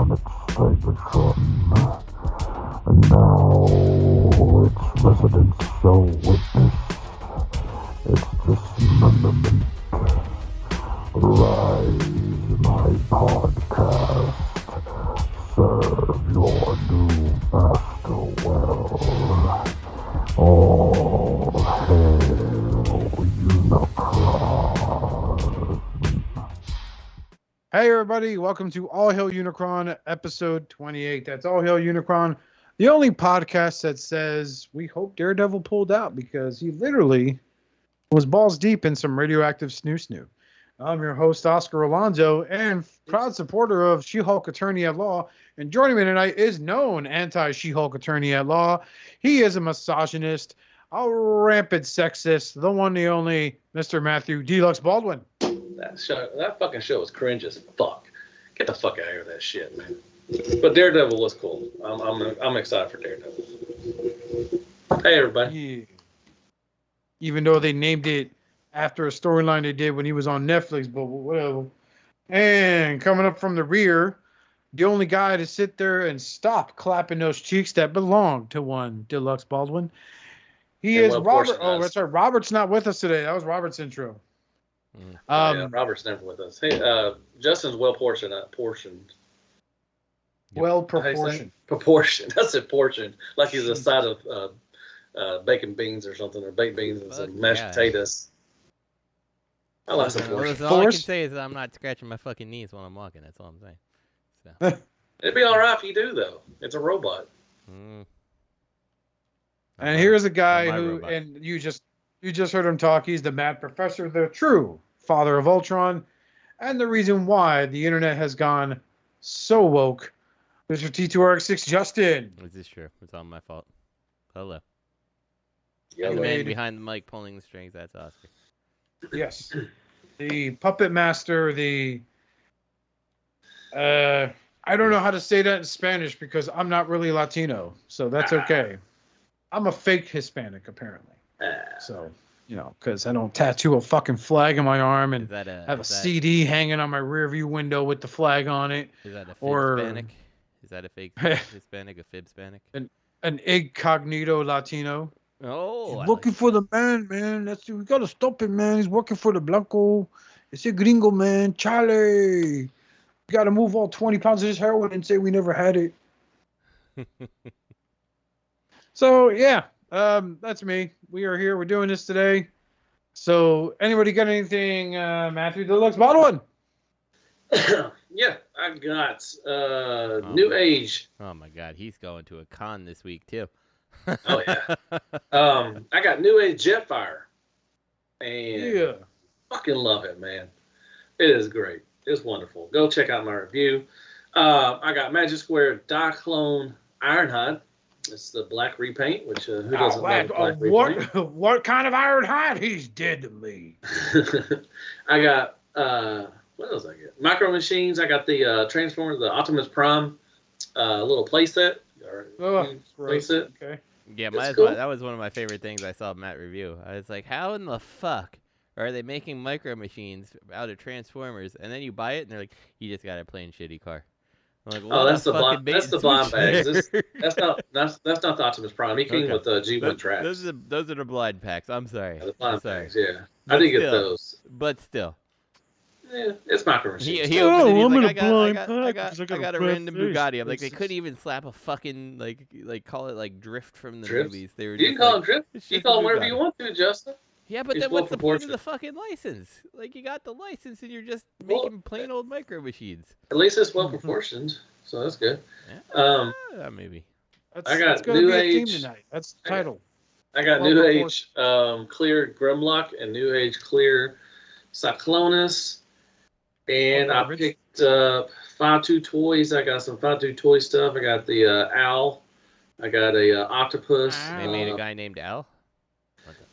planet Cybertron, and now its residents shall witness its dismemberment. Rise, my podcast. Serve your new master well. All hail Unicron. Hey everybody, welcome to All Hail Unicron, episode 28. That's All Hail Unicron, the only podcast that says we hope Daredevil pulled out because he literally was balls deep in some radioactive snoo-snoo. I'm your host, Oscar Alonso, and proud supporter of She-Hulk Attorney at Law. And joining me tonight is known anti-She-Hulk Attorney at Law. He is a misogynist, a rampant sexist, the one, the only, Mr. Matthew Deluxe Baldwin. That fucking show was cringe as fuck. Get the fuck out of here with that shit, man. But Daredevil was cool. I'm excited for Daredevil. Hey, everybody. Yeah. Even though they named it after a storyline they did when he was on Netflix, but whatever. And coming up from the rear, the only guy to sit there and stop clapping those cheeks that belong to one Deluxe Baldwin. He is Robert. Oh, that's right. Robert's not with us today. That was Robert's intro. Yeah, Robert's never with us. Hey, Justin's well portioned. Well proportioned. Proportioned. That's it, portioned. Like he's a side of bacon beans or something, or baked beans and some mashed potatoes. I like some portion. All I can say is that I'm not scratching my fucking knees while I'm walking. That's all I'm saying. So. It'd be all right if you do, though. It's a robot. And here's a guy who, robot. And you just heard him talk. He's the Mad Professor, the true father of Ultron, and the reason why the internet has gone so woke. Mr. T2RX6 Justin. This is true. It's all my fault. Hello. Yeah, the man behind the mic pulling the strings, that's Oscar. Yes. The puppet master, I don't know how to say that in Spanish because I'm not really Latino, so that's okay. I'm a fake Hispanic, apparently. So, because I don't tattoo a fucking flag on my arm and have a CD hanging on my rearview window with the flag on it. Is that a Hispanic? Is that a fake Hispanic, a Fibspanic? An incognito Latino. Oh, he's looking for the man. We gotta stop him, man. He's working for the Blanco. It's a gringo, man. Charlie. We gotta move all 20 pounds of this heroin and say we never had it. So, yeah, that's me. We are here. We're doing this today. So, anybody got anything, Matthew Deluxe Baldwin? Yeah, I got New Age. Oh, my God. He's going to a con this week, too. Oh, yeah. I got New Age Jetfire. And fucking love it, man. It is great. It's wonderful. Go check out my review. I got Magic Square Diaclone Ironhide. It's the black repaint, which who doesn't like black repaint? What kind of Ironhide? He's dead to me. I got what else I get? Micro Machines. I got the Transformers, the Optimus Prime little playset. Playset. Okay. Yeah, that was one of my favorite things I saw Matt review. I was like, how in the fuck are they making Micro Machines out of Transformers? And then you buy it, and they're like, you just got a plain shitty car. I'm like, oh, that's the blind bags. That's not the Optimus Prime. He came with the G1 tracks. Those are the blind packs. I'm sorry. Yeah, the blind bags. Yeah, I did get those. But still. Yeah, it's Micro Machines. He opened it, I got a random Bugatti. I'm like, they couldn't even slap a fucking like call it like drift from the movies. They were. You can call him drift. You call him whatever you want to, Justin. Yeah, but then what's the point of the fucking license? Like, you got the license and you're just making plain old Micro Machines. At least it's well proportioned, so that's good. Yeah, maybe. I got New Age tonight. That's the title. I got New Age Clear Grimlock and New Age Clear Cyclonus. And I picked up 5-2 toys. I got some 5-2 toy stuff. I got the Owl. I got a Octopus. They made a guy named Al?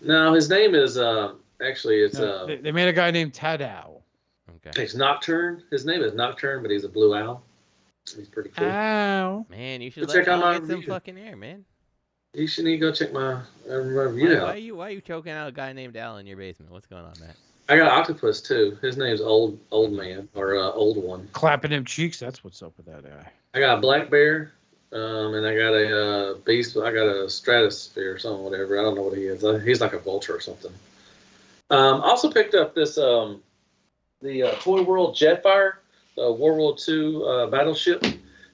No, his name is actually it's they made a guy named Tadao. Okay. It's Nocturne. His name is Nocturne, but he's a blue owl. He's pretty cool. Ow. Man, you should check out my get some fucking air, man. You should need to go check my review out. Why are you choking out a guy named Al in your basement? What's going on, Matt? I got Octopus too. His name's Old Man or Old One. Clapping them cheeks. That's what's up with that guy. I got a Black Bear, and I got a Beast. I got a Stratosphere or something, whatever. I don't know what he is. He's like a vulture or something. Also picked up this the Toy World Jetfire, the World War II battleship,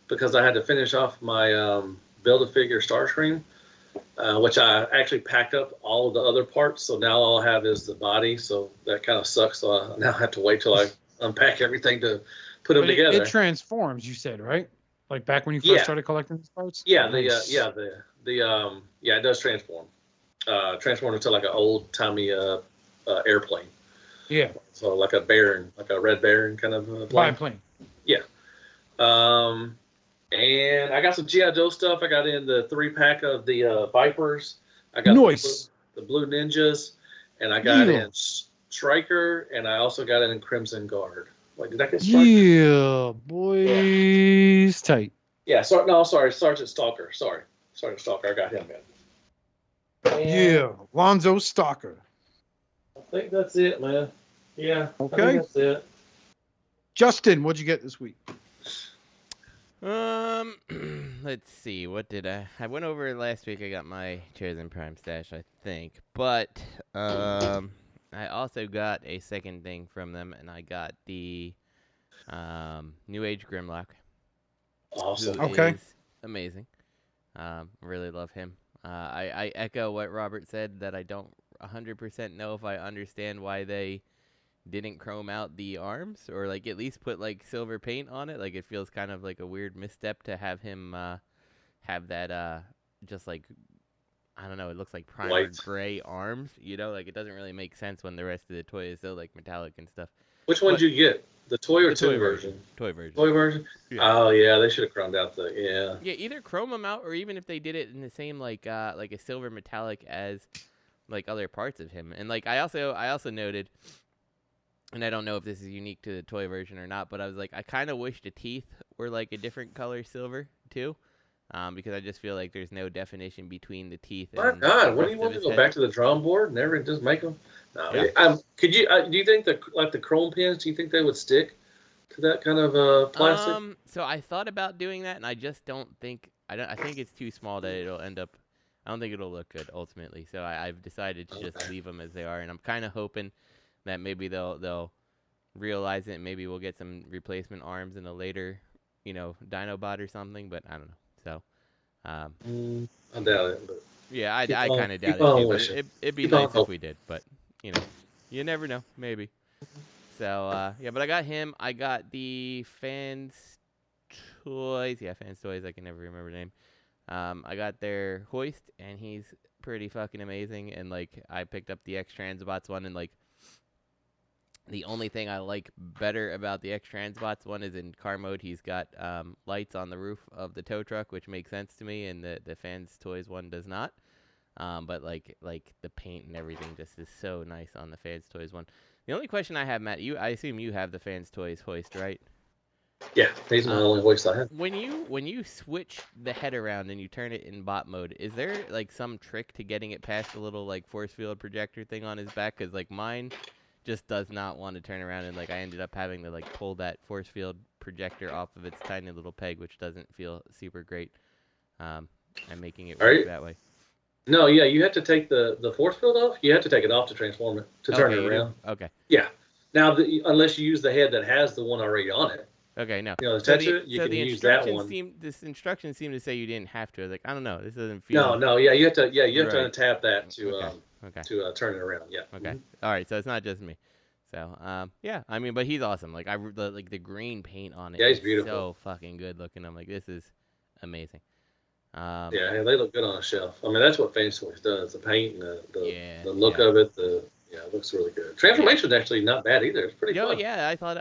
because I had to finish off my Build-A-Figure Starscream. Which I actually packed up all of the other parts, so now all I have is the body, so that kind of sucks. So I now have to wait till I unpack everything to put them together. It transforms, you said, right? Like back when you first started collecting these parts? Yeah, it does transform. Transform into like an old-timey airplane. Yeah. So like a Baron, like a Red Baron kind of plane. Yeah. And I got some G.I. Joe stuff. I got in the 3-pack of the Vipers. I got the Blue Ninjas. And I got in Stryker. And I also got in Crimson Guard. Wait, did I get Stryker? Yeah, boys. Yeah. Tight. Yeah, sorry. Sergeant Stalker. Sorry. Sergeant Stalker. I got him in. Yeah, Lonzo Stalker. I think that's it, man. Yeah. Okay. I think that's it. Justin, what'd you get this week? Let's see. What did I went over last week. I got my Chosen Prime stash, I think. But I also got a second thing from them, and I got the New Age Grimlock. Awesome. Okay. Amazing. Really love him. I echo what Robert said, that I don't 100% know if I understand why they didn't chrome out the arms, or like at least put like silver paint on it. Like it feels kind of like a weird misstep to have him have that just like, I don't know, it looks like primer gray arms, you know, like it doesn't really make sense when the rest of the toy is so like metallic and stuff. Which one did you get? The toy or toy version? Toy version. Toy version? Yeah. Oh yeah, they should have chromed out the Yeah, either chrome them out, or even if they did it in the same like a silver metallic as like other parts of him. And like I also noted, and I don't know if this is unique to the toy version or not, but I was like, I kind of wish the teeth were like a different color silver too, because I just feel like there's no definition between the teeth. My God, what do you want to go back to the drawing board and never just make them? No, yeah. Could you? Do you think that like the chrome pins? Do you think they would stick to that kind of plastic? So I thought about doing that, and I just don't think I think it's too small that it'll end up. I don't think it'll look good ultimately. So I've decided to just leave them as they are, and I'm kind of hoping that maybe they'll realize it, and maybe we'll get some replacement arms in a later, Dinobot or something, but I don't know. So, I doubt it. But yeah, I kind of doubt it too. But it'd be nice if we did, but you never know, maybe. So yeah, but I got him. I got the Fans Toys. Yeah, Fans Toys. I can never remember the name. I got their Hoist, and he's pretty fucking amazing. And like, I picked up the X-Transbots one, and like, the only thing I like better about the X-Transbots one is in car mode, he's got lights on the roof of the tow truck, which makes sense to me, and the Fans Toys one does not. But like the paint and everything just is so nice on the Fans Toys one. The only question I have, Matt, I assume you have the Fans Toys Hoist, right? Yeah, he's the only hoist I have. When you switch the head around and you turn it in bot mode, is there like some trick to getting it past the little like force field projector thing on his back? Because like mine just does not want to turn around, and like I ended up having to like pull that force field projector off of its tiny little peg, which doesn't feel super great. I'm making it work that way. No, yeah, you have to take the force field off. You have to take it off to transform it, to turn it around. Okay. Yeah. Now, unless you use the head that has the one already on it. Okay, no. Attach it, you can use that one. This instruction seemed to say you didn't have to. I was like, I don't know. This doesn't feel... No, yeah, you have to untap that to turn it around, yeah. Okay. Mm-hmm. All right, so it's not just me. So, yeah, I mean, but he's awesome. Like, the green paint on it. Yeah, he's beautiful. So fucking good looking. I'm like, this is amazing. Yeah, they look good on a shelf. I mean, that's what Fans Toys does. The paint and the look of it. It looks really good. Transformation's actually not bad either. It's pretty fun. Yeah, I thought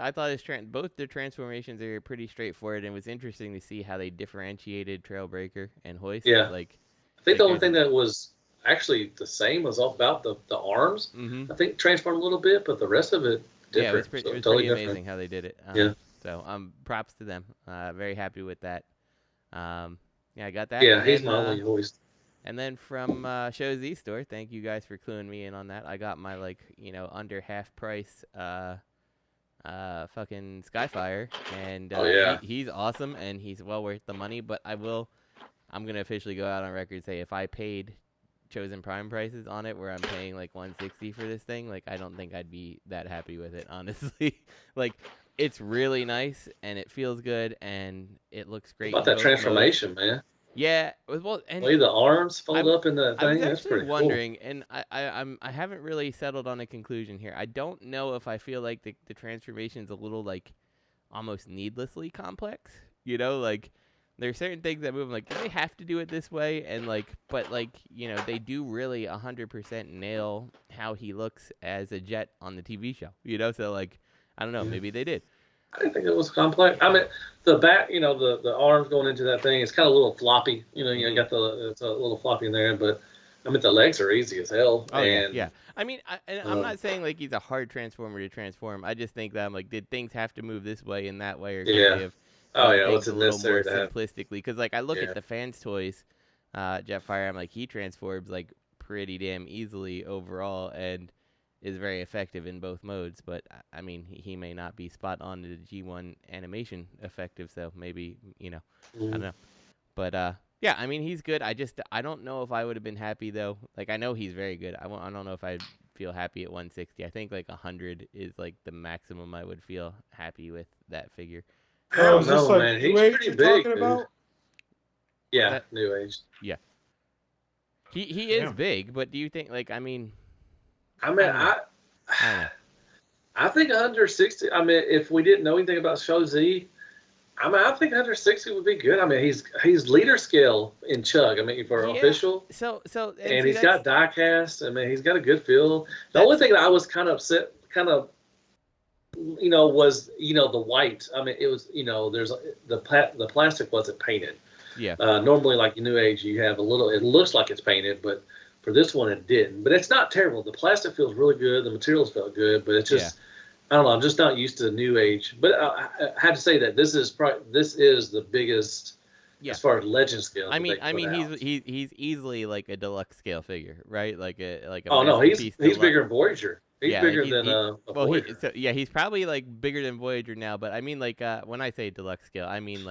both the transformations are pretty straightforward, and it was interesting to see how they differentiated Trailbreaker and Hoist. Yeah. I think the only thing that was actually the same was all about the arms. Mm-hmm. I think transformed a little bit, but the rest of it different. Yeah, it was pretty totally amazing how they did it. So props to them. Very happy with that. Yeah, I got that. Yeah, he's my only hoist. And then from Show Z Store, thank you guys for cluing me in on that. I got my under half price fucking Skyfire, and he's awesome and he's well worth the money. But I'm gonna officially go out on record and say if I paid Chosen Prime prices on it, where I'm paying like $160 for this thing, like I don't think I'd be that happy with it, honestly. Like it's really nice and it feels good and it looks great. About that transformation, man. Yeah, well, and the way the arms fold up in the thing. I was That's actually pretty wondering, cool. and I haven't really settled on a conclusion here. I don't know if I feel like the transformation is a little like almost needlessly complex. You know, like there are certain things that move. Like, do they have to do it this way? And but they do really 100% nail how he looks as a jet on the TV show. You know, so I don't know, maybe they did. I didn't think it was complex. I mean, the back, the arms going into that thing, it's kind of a little floppy. You got it's a little floppy in there, but I mean, the legs are easy as hell. Oh, yeah. I mean, I'm not saying like he's a hard transformer to transform. I just think that I'm like, did things have to move this way and that way, or could they have things a little more simplistically? Because I look at the fans' toys, Jetfire. I'm like, he transforms like pretty damn easily overall, and is very effective in both modes, but I mean, he may not be spot on to the G1 animation effective, so maybe, I don't know. But, yeah, I mean, he's good. I don't know if I would have been happy, though. Like, I know he's very good. I don't know if I'd feel happy at 160. I think, 100 is, the maximum I would feel happy with that figure. I don't know, man. He's pretty big, dude. Yeah, New Age. Yeah. He is big, but do you think, I think 160. I mean, if we didn't know anything about Show Z, I think 160 would be good. I mean, he's leader scale in Chug. I mean, for official. And he's got die cast. I mean, he's got a good feel. The only thing that I was kind of upset, was the white. I mean, it was there's the plastic wasn't painted. Yeah. Normally, like New Age, you have a little. It looks like it's painted, but for this one, it didn't. But it's not terrible. The plastic feels really good. The materials felt good, but it's just, I don't know. I'm just not used to New Age. But I had to say that this is the biggest as far as legend scale. I mean, he's easily like a deluxe scale figure, right? He's bigger than Voyager. He's bigger than Voyager. He's probably bigger than Voyager now. But I mean, when I say deluxe scale, I mean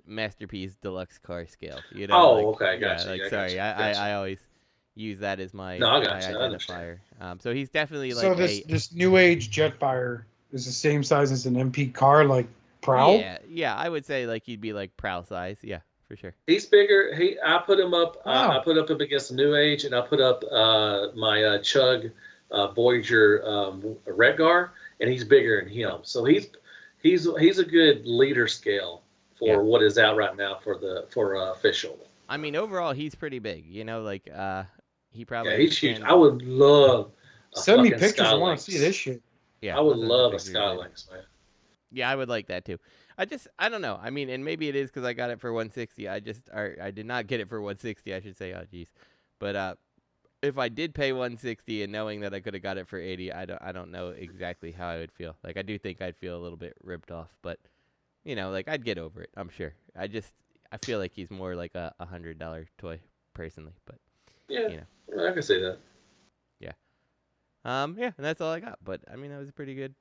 Masterpiece deluxe car scale. Okay, gotcha. Sorry, gotcha. I always use that as my identifier. So he's definitely this New Age Jetfire is the same size as an MP car, like Prowl. Yeah, I would say he'd be Prowl size. Yeah, for sure. He's bigger. I put him up. I put up against the New Age, and I put up my Chug Voyager Redgar, and he's bigger than him. So he's a good leader scale for what is out right now for official. I mean, overall, he's pretty big. He probably. Yeah, he's huge. I would love. Send me pictures. I want to see this shit. Yeah, I would love a Skylynx, man. Yeah, I would like that too. I don't know. I mean, and maybe it is because I got it for 160. I did not get it for 160. I should say. Oh, geez. But if I did pay 160 and knowing that I could have got it for 80, I don't know exactly how I would feel. I do think I'd feel a little bit ripped off, but I'd get over it. I'm sure. I feel like he's more like a $100 toy personally, but I can say that. Yeah. And that's all I got. But I mean, that was a pretty good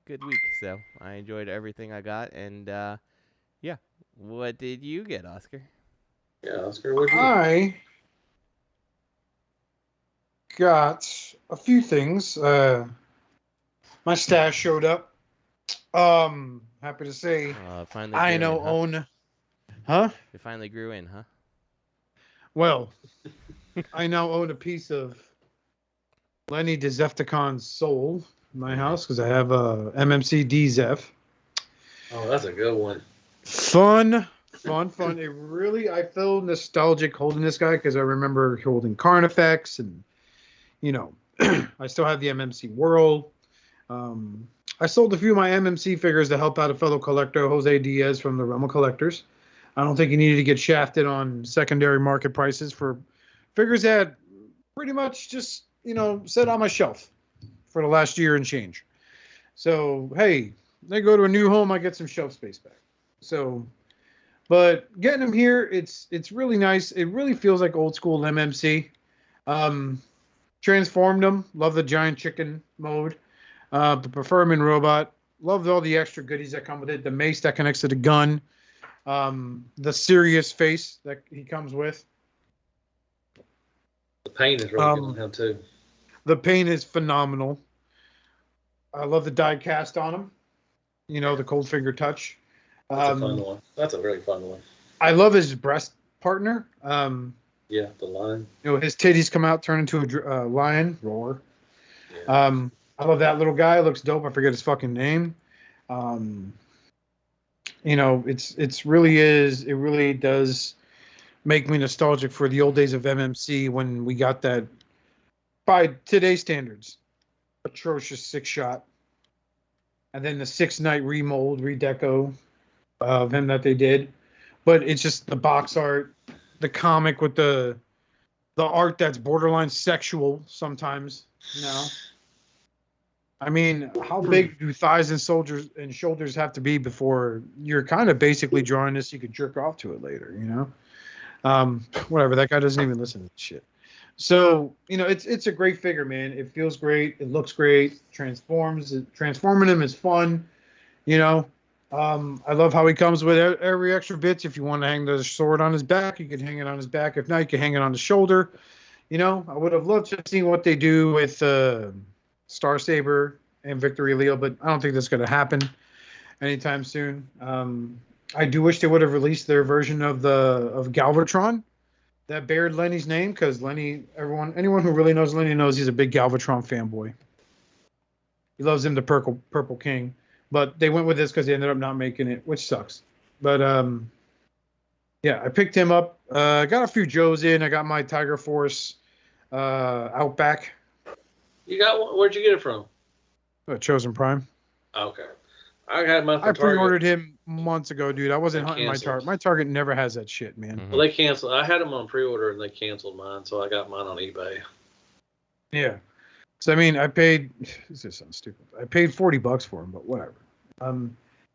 week. So I enjoyed everything I got, and yeah. What did you get, Oscar? Yeah, Oscar, what did you? I got a few things. My stash showed up. Happy to say, finally I know own. Huh? It finally grew in, huh? Well, I now own a piece of Lenny Decepticon's soul in my house because I have a MMC D-Zeph. Oh, that's a good one. Fun. I feel nostalgic holding this guy because I remember holding Carnifex and, I still have the MMC World. I sold a few of my MMC figures to help out a fellow collector, Jose Diaz from the Realm of Collectors. I don't think he needed to get shafted on secondary market prices for figures that pretty much just, sit on my shelf for the last year and change. So, hey, they go to a new home, I get some shelf space back. So, But getting them here, it's really nice. It really feels like old school MMC. Transformed them. Love the giant chicken mode. But prefer him in robot. Loved all the extra goodies that come with it. The mace that connects to the gun. The serious face that he comes with. The paint is really good on him too. The paint is phenomenal. I love the die cast on him. You know, the cold finger touch. That's a fun one. That's a really fun one. I love his breast partner. Yeah, the lion. You know, his titties come out, turn into a lion, roar. Yeah. I love that little guy. Looks dope. I forget his fucking name. You know, it really does make me nostalgic for the old days of MMC when we got that, by today's standards, atrocious 6-shot. And then the 6-night remold, redeco of him that they did. But it's just the box art, the comic with the art that's borderline sexual sometimes, you know. I mean, how big do thighs and shoulders have to be before you're kind of basically drawing this? You could jerk off to it later, you know. Whatever. That guy doesn't even listen to this shit. So you know, it's a great figure, man. It feels great. It looks great. Transforming him is fun. You know, I love how he comes with every extra bits. If you want to hang the sword on his back, you can hang it on his back. If not, you can hang it on the shoulder. You know, I would have loved to see what they do with Star Saber and Victory Leo, but I don't think that's going to happen anytime soon. I do wish they would have released their version of Galvatron that bared Lenny's name, because anyone who really knows Lenny knows he's a big Galvatron fanboy. He loves him, the Purple King. But they went with this because they ended up not making it, which sucks. But yeah, I picked him up. I got a few Joes in. I got my Tiger Force Outback. You got one? Where'd you get it from? Chosen Prime. Okay. I pre-ordered him months ago, dude. I wasn't hunting my Target. My Target never has that shit, man. Well, they canceled. I had them on pre-order and they canceled mine, so I got mine on eBay. Yeah. So I mean, this just sounds stupid. I paid $40 for him, but whatever.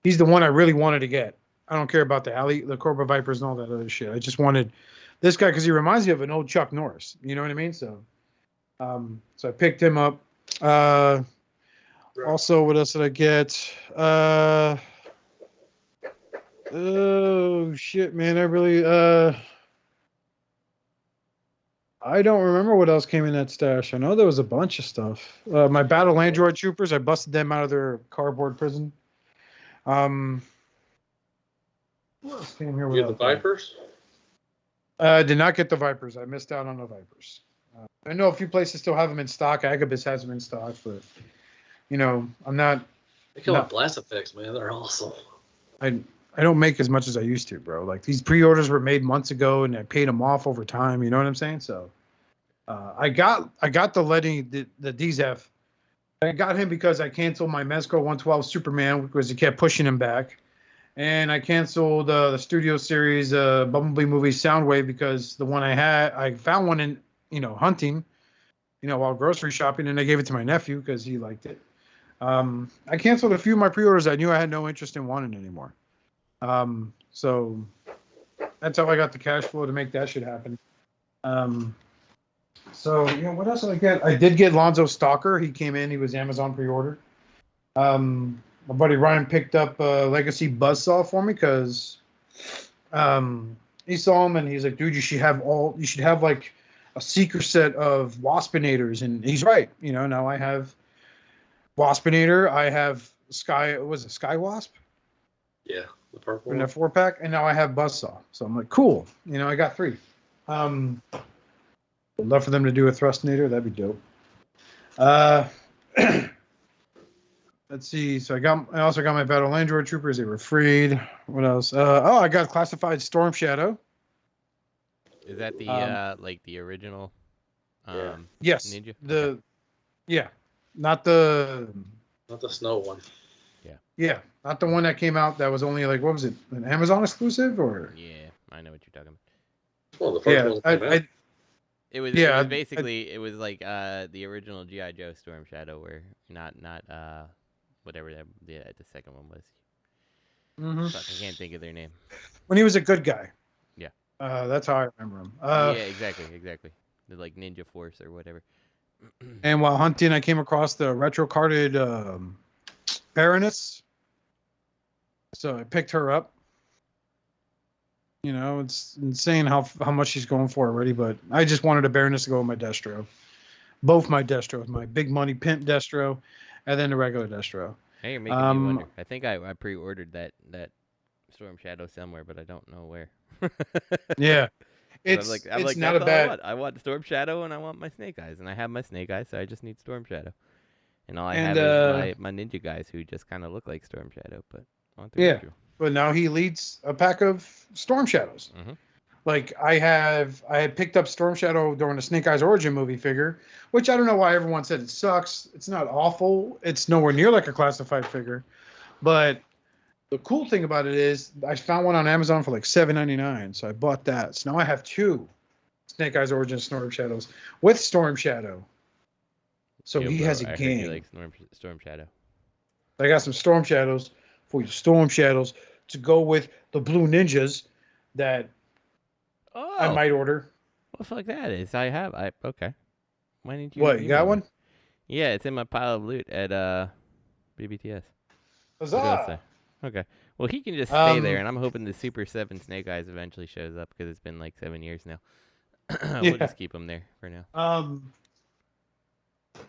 He's the one I really wanted to get. I don't care about the Cobra Vipers and all that other shit. I just wanted this guy because he reminds me of an old Chuck Norris. You know what I mean? So I picked him up. Also, what else did I get? Oh shit, man! I don't remember what else came in that stash. I know there was a bunch of stuff. My Battle Android Troopers, I busted them out of their cardboard prison. What else came here? You get the Vipers? I did not get the Vipers. I missed out on the Vipers. I know a few places still have them in stock. Agabus has them in stock, but you know, I'm not. They come with blast effects, man. They're awesome. I don't make as much as I used to, bro. Like these pre-orders were made months ago, and I paid them off over time. You know what I'm saying? So, I got the Lenny, the DZF. I got him because I canceled my Mezco 112 Superman because he kept pushing him back, and I canceled the Studio Series Bumblebee movie Soundwave because the one I found one in hunting, while grocery shopping, and I gave it to my nephew because he liked it. I canceled a few of my pre-orders I knew I had no interest in wanting anymore. So that's how I got the cash flow to make that shit happen. So what else did I get? I did get Lonzo Stalker. He came in. He was Amazon pre-order. My buddy Ryan picked up Legacy Buzzsaw for me because he saw him and he's like, dude, you should have like a secret set of Waspinators, and he's right. Now I have Waspinator. I have Sky Wasp? Yeah, the purple in a 4-pack, and now I have Buzzsaw. So I'm like, cool. I got 3. I'd love for them to do a Thrustinator. That'd be dope. Let's see. So I also got my Battle Android Troopers. They were freed. What else? I got Classified Storm Shadow. Is that the like the original? Yes. Ninja? Not the snow one. Yeah, not the one that came out that was only like, what was it, an Amazon exclusive or? Yeah, I know what you're talking about. Well, the first one. It was basically like the original G.I. Joe Storm Shadow, where not whatever the second one was. Mhm. Fuck, I can't think of their name. When he was a good guy. Yeah. That's how I remember him. Yeah, exactly. The like Ninja Force or whatever. And while hunting, I came across the retro carded Baroness. So I picked her up. You know, it's insane how much she's going for already, but I just wanted a Baroness to go with my Destro. Both my Destros, my big money pimp Destro, and then the regular Destro. Hey, you're making me wonder. I think I pre-ordered that Storm Shadow somewhere, but I don't know where. Yeah. It's It's not a bad. I want Storm Shadow and I want my Snake Eyes, and I have my Snake Eyes, so I just need Storm Shadow. And all I have is my ninja guys who just kind of look like Storm Shadow, but I want the original. But now he leads a pack of Storm Shadows. Mm-hmm. Like I had picked up Storm Shadow during the Snake Eyes Origin movie figure, which I don't know why everyone said it sucks. It's not awful. It's nowhere near like a classified figure. But the cool thing about it is I found one on Amazon for like $7.99, so I bought that. So now I have 2 Snake Eyes Origin Storm Shadows with Storm Shadow. So he has a gang. You like Storm Shadow. I got some Storm Shadows for you, Storm Shadows, to go with the Blue Ninjas that I might order. What the fuck that is? Okay. Why didn't you? What, you got one? Yeah, it's in my pile of loot at BBTS. Huzzah! Okay. Well, he can just stay there, and I'm hoping the Super 7 Snake Eyes eventually shows up because it's been like 7 years now. We'll just keep him there for now.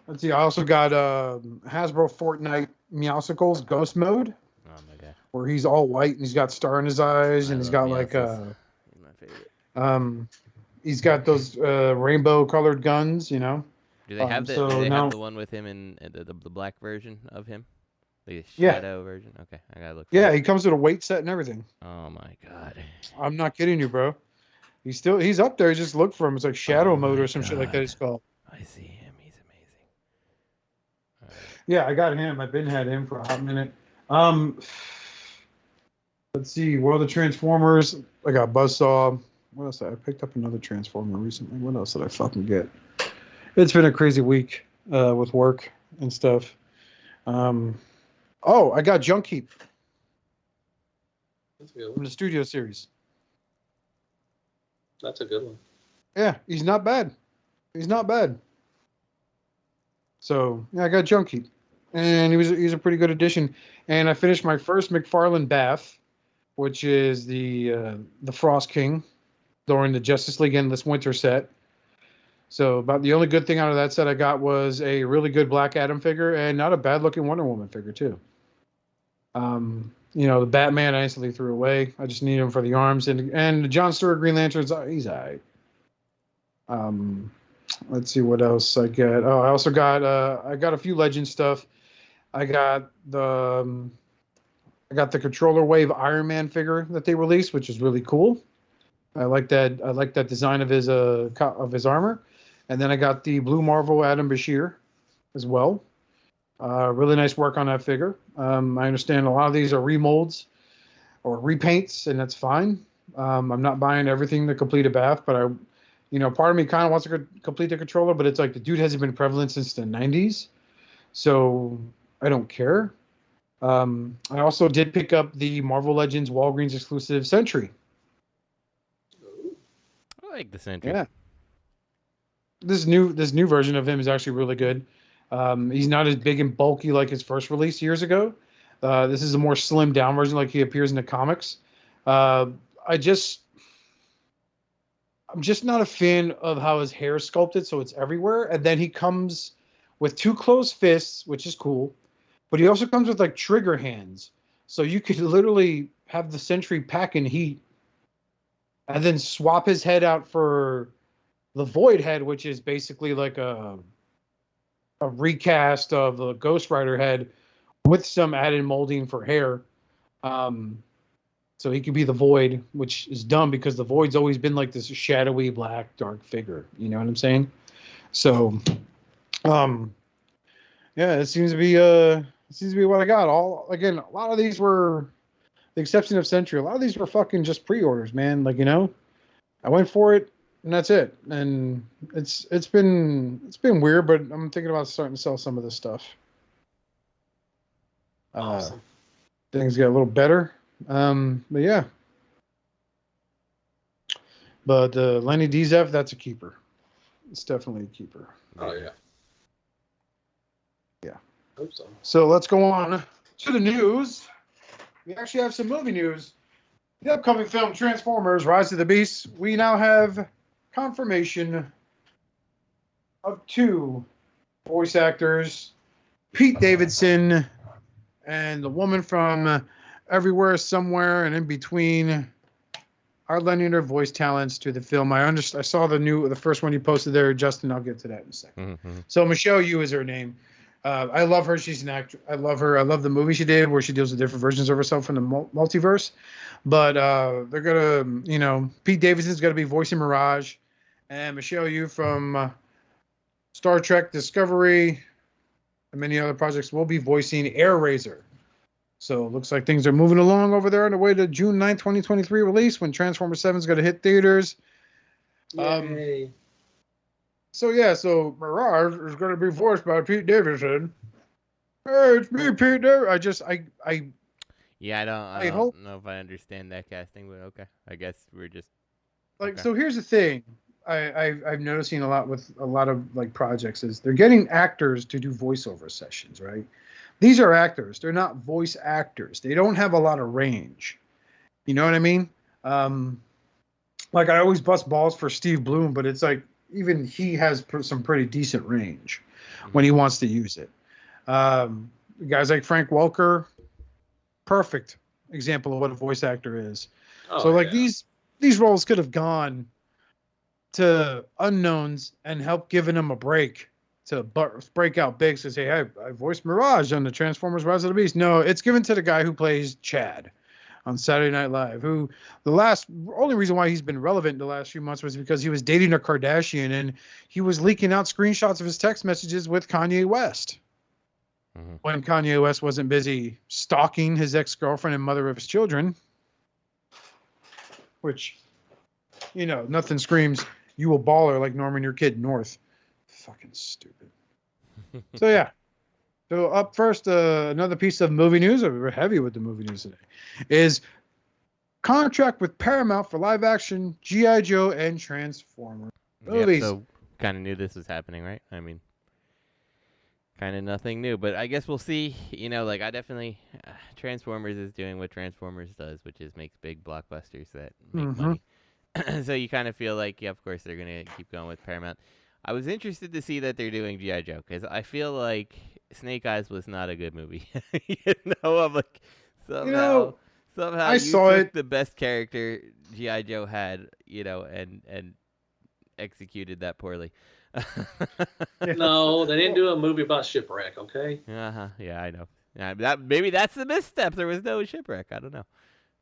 Let's see. I also got Hasbro Fortnite Meowsicles Ghost Mode. Oh my god. Where he's all white and he's got star in his eyes and he's got like he's my favorite. He's got those rainbow colored guns, you know. Do they have have the one with him in the black version of him? The shadow version? Okay, I gotta look. Yeah, he comes with a weight set and everything. Oh my god. I'm not kidding you, bro. He's up there. Just look for him. It's like shadow mode or some shit like that. It's called. I see him. He's amazing. Right. Yeah, I got him. I've been had him for a hot minute. Let's see. World of Transformers. I got Buzzsaw. What else? I picked up another Transformer recently. What else did I fucking get? It's been a crazy week with work and stuff. I got Junk Heap from the Studio Series. That's a good one. Yeah, he's not bad. So yeah, I got Junk Heap, and he's a pretty good addition. And I finished my first McFarlane Bath, which is the Frost King during the Justice League Endless Winter set. So about the only good thing out of that set I got was a really good Black Adam figure and not a bad looking Wonder Woman figure too. The Batman I instantly threw away. I just need him for the arms and the John Stewart Green Lanterns. He's alright. Let's see what else I get. Oh, I also got I got a few Legend stuff. I got the Controller Wave Iron Man figure that they released, which is really cool. I like that. I like that design of his armor. And then I got the Blue Marvel Adam Bashir as well. Really nice work on that figure. I understand a lot of these are remolds or repaints, and that's fine. I'm not buying everything to complete a bath, but part of me kind of wants to complete the controller, but it's like the dude hasn't been prevalent since the 90s, so I don't care. I also did pick up the Marvel Legends Walgreens exclusive Sentry. I like the Sentry. Yeah. This new version of him is actually really good. He's not as big and bulky like his first release years ago. This is a more slimmed down version like he appears in the comics. I'm just not a fan of how his hair is sculpted, so it's everywhere. And then he comes with 2 closed fists, which is cool. But he also comes with like trigger hands. So you could literally have the Sentry pack in heat and then swap his head out for the Void head, which is basically like a recast of the Ghost Rider head with some added molding for hair. So he could be the Void, which is dumb because the Void's always been like this shadowy black dark figure. You know what I'm saying? So, yeah, it seems to be what I got. A lot of these were, the exception of Sentry, a lot of these were fucking just pre-orders, man. Like, I went for it and that's it. And it's been weird, but I'm thinking about starting to sell some of this stuff. Awesome. Things get a little better. But yeah. But Lenny Dezef, that's a keeper. It's definitely a keeper. Oh yeah. Yeah. Hope so. So let's go on to the news. We actually have some movie news. The upcoming film Transformers: Rise of the Beasts. We now have confirmation of 2 voice actors, Pete Davidson and the woman from Everywhere, Somewhere, and in between, are lending their voice talents to the film. I saw the first one you posted there, Justin. I'll get to that in a second. Mm-hmm. So Michelle Yeoh is her name. I love her. She's an actress. I love her. I love the movie she did where she deals with different versions of herself in the multiverse. But they're gonna, Pete Davidson's gonna be voicing Mirage, and Michelle Yeoh from Star Trek Discovery and many other projects will be voicing Air Razor. So it looks like things are moving along over there on the way to June 9th, 2023 release when Transformers 7 is going to hit theaters. Yay. So Mirage is going to be voiced by Pete Davidson. Hey, it's me, Pete Davidson. Yeah, I don't know if I understand that casting, but okay. I guess we're just okay. So here's the thing. I've noticing a lot with a lot of like projects is they're getting actors to do voiceover sessions, right? These are actors. They're not voice actors. They don't have a lot of range. You know what I mean? Like I always bust balls for Steve Bloom, but it's like even he has some pretty decent range when he wants to use it. Guys like Frank Welker, perfect example of what a voice actor is. These roles could have gone to unknowns and help giving them a break to break out big to say, hey, I voiced Mirage on the Transformers Rise of the Beast. No, it's given to the guy who plays Chad on Saturday Night Live, who only reason why he's been relevant in the last few months was because he was dating a Kardashian and he was leaking out screenshots of his text messages with Kanye West. Mm-hmm. When Kanye West wasn't busy stalking his ex-girlfriend and mother of his children, which, nothing screams, you a baller like Norman your kid North. Fucking stupid. So yeah. So up first, another piece of movie news. We're heavy with the movie news today. Is contract with Paramount for live action G.I. Joe and Transformers movies. So kind of knew this was happening, right? I mean, kind of nothing new, but I guess we'll see. I definitely Transformers is doing what Transformers does, which is makes big blockbusters that make money. So you kind of feel like, yeah, of course they're gonna keep going with Paramount. I was interested to see that they're doing G.I. Joe because I feel like Snake Eyes was not a good movie. I'm like, somehow I you saw took it. the best character G.I. Joe had, and executed that poorly. No, they didn't do a movie about shipwreck, okay? Uh-huh. Yeah, I know. Yeah, maybe that's the misstep. There was no shipwreck. I don't know.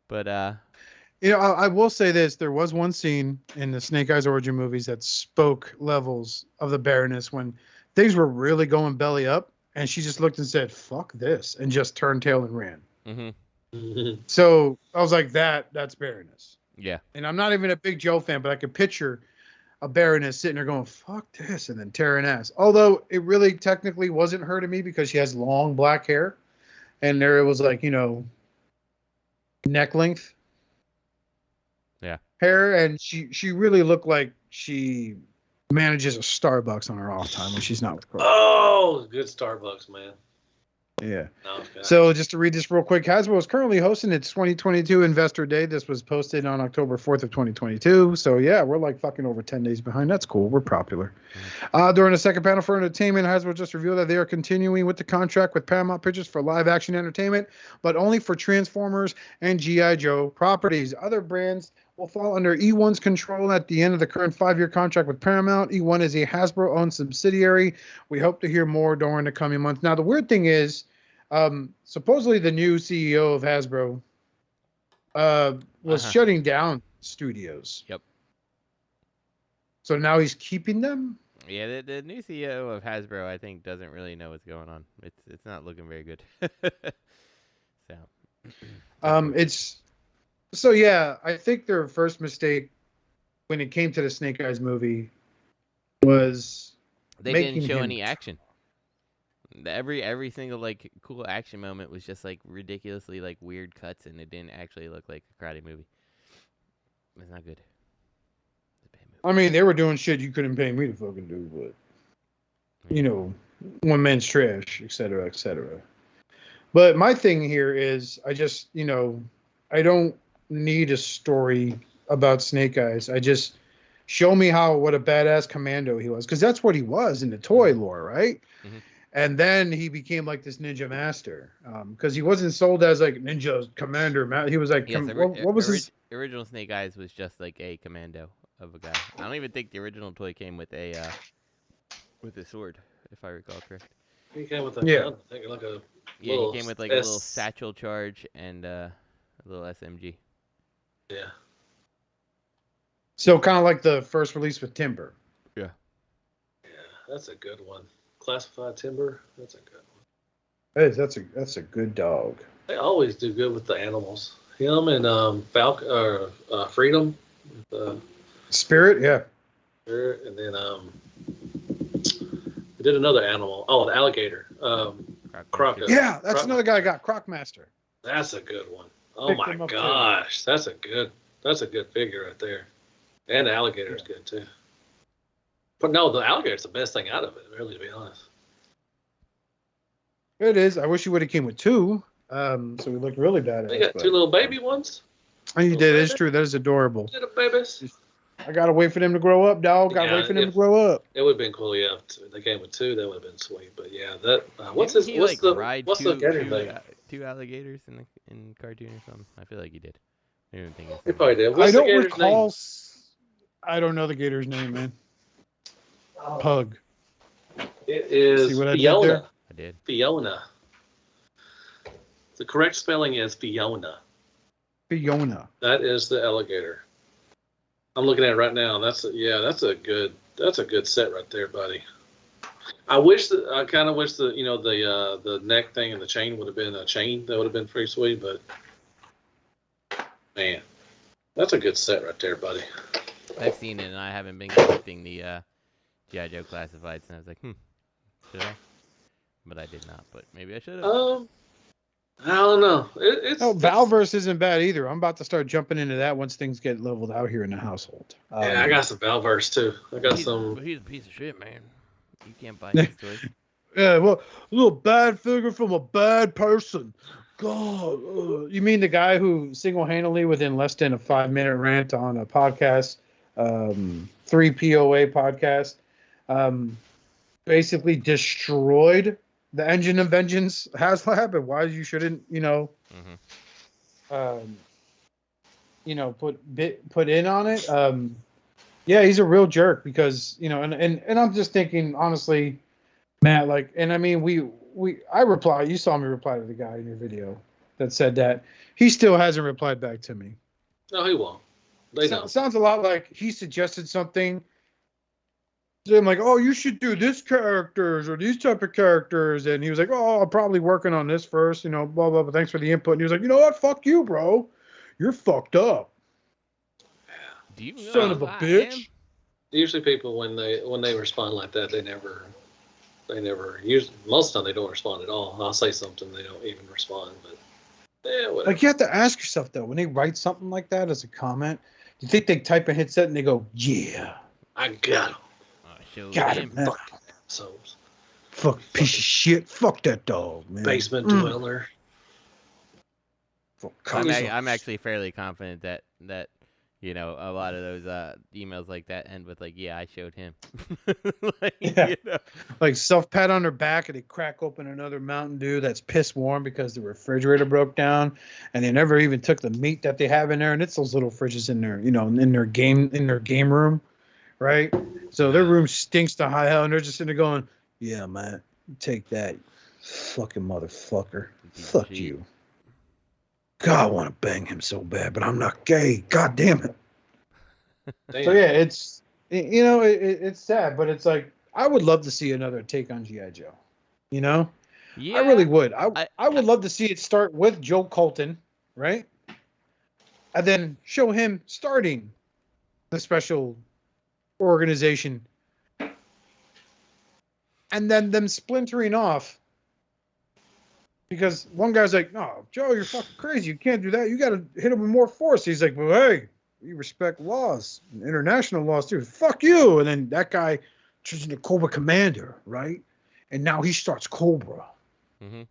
But I will say this. There was one scene in the Snake Eyes origin movies that spoke levels of the Baroness when things were really going belly up, and she just looked and said, fuck this, and just turned tail and ran. Mm-hmm. So I was like, that's Baroness. Yeah. And I'm not even a big Joe fan, but I could picture a Baroness sitting there going, fuck this, and then tearing ass. Although it really technically wasn't her to me because she has long black hair, and there it was like, neck length. Yeah. Hair, and she really looked like she manages a Starbucks on her off time when she's not with Carl. Oh, good Starbucks, man. Yeah. No, so just to read this real quick, Hasbro is currently hosting its 2022 Investor Day. This was posted on October 4th of 2022. So yeah, we're like fucking over 10 days behind. That's cool. We're popular. During the second panel for entertainment, Hasbro just revealed that they are continuing with the contract with Paramount Pictures for live action entertainment, but only for Transformers and G.I. Joe properties. Other brands will fall under E1's control at the end of the current 5-year contract with Paramount. E1 is a Hasbro-owned subsidiary. We hope to hear more during the coming months. Now, the weird thing is, supposedly the new CEO of Hasbro was shutting down studios. Yep. So now he's keeping them? Yeah, the new CEO of Hasbro, I think, doesn't really know what's going on. It's not looking very good. So yeah, I think their first mistake when it came to the Snake Eyes movie was they didn't show any action. Every single like cool action moment was just like ridiculously like weird cuts, and it didn't actually look like a karate movie. It's not good. It's a bad movie. I mean, they were doing shit you couldn't pay me to fucking do, but you know, one man's trash, et cetera, et cetera. But my thing here is, I just, you know, I don't need a story about Snake Eyes. I just show me what a badass commando he was, because that's what he was in the toy lore, right? Mm-hmm. And then he became like this ninja master, because he wasn't sold as like ninja commander. He was like, what was his original Snake Eyes? Was just like a commando of a guy. I don't even think the original toy came with a sword, if I recall correct. He came with a gun, I think, like a he came with like a little satchel charge and a little SMG. Yeah. So kind of like the first release with Timber. Yeah. Yeah, that's a good one. Classified Timber, that's a good one. That's a good dog. They always do good with the animals. Him and Freedom. Spirit, yeah. Spirit, and then we did another animal. Oh, the alligator. Croc. Yeah, that's another guy I got. Crocmaster. That's a good one. Oh my gosh, that's a good figure right there. And the alligator is good too. But no, the alligator's the best thing out of it, really, to be honest. It is. I wish you would have came with two. So we looked really bad. They got two little baby ones. Oh, you did. It's true. That is adorable. Little babies. I gotta wait for them to grow up, dog. Gotta wait for them to grow up. It would have been cool, yeah. If they came with two, that would have been sweet. But yeah, that what's the two alligators in cartoon or something? I feel like he did. I don't think he probably did. I don't recall. I don't know the gator's name, man. Pug. It is Fiona. I did. Fiona. The correct spelling is Fiona. Fiona. That is the alligator. I'm looking at it right now. That's a good set right there, buddy. I kind of wish the neck thing and the chain would have been a chain. That would have been pretty sweet, but man, that's a good set right there, buddy. I've seen it, and I haven't been collecting the G.I. Joe classifieds, and I was like, should I? But I did not. But maybe I should have. I don't know. Valverse isn't bad either. I'm about to start jumping into that once things get leveled out here in the household. Yeah, I got some Valverse too. He's a piece of shit, man. You can't buy his toys. Yeah, well, a little bad figure from a bad person. God, you mean the guy who single-handedly, within less than a 5-minute rant on a podcast, 3 POA podcast, basically destroyed the engine of vengeance HasLab, and why you shouldn't, put in on it. Yeah, he's a real jerk because, and I'm just thinking, honestly, Matt, like, and I mean, I reply, you saw me reply to the guy in your video that said that he still hasn't replied back to me. No, he won't. Sounds a lot like he suggested something. I'm like, oh, you should do this characters or these type of characters. And he was like, oh, I'm probably working on this first, blah, blah, blah. Thanks for the input. And he was like, you know what? Fuck you, bro. You're fucked up. Do you know son of a bitch? Usually people, when they respond like that, they never use, most of the time they don't respond at all. I'll say something, they don't even respond, but yeah, whatever. Like, you have to ask yourself, though, when they write something like that as a comment, do you think they type a headset and they go, yeah, I got him. Got him. Fuck piece of shit. Fuck that dog, man. Basement dweller. I'm actually fairly confident that a lot of those emails like that end with like, yeah, I showed him. Like self pat on their back, and they crack open another Mountain Dew that's piss warm because the refrigerator broke down, and they never even took the meat that they have in there, and it's those little fridges in there, in their game room. Right? So their room stinks to high hell, and they're just sitting there going, yeah, man, take that, you fucking motherfucker. Fuck you. God, I want to bang him so bad, but I'm not gay. God damn it. Damn. So, yeah, it's, it's sad, but it's like, I would love to see another take on G.I. Joe. Yeah. I really would. I would love to see it start with Joe Colton, right? And then show him starting the special organization, and then them splintering off Because one guy's like, no, Joe, you're fucking crazy. You can't do that. You got to hit him with more force. He's like, well, hey, we respect laws, international laws too. Fuck you. And then that guy turns into Cobra Commander, right? And now he starts Cobra. Mm-hmm.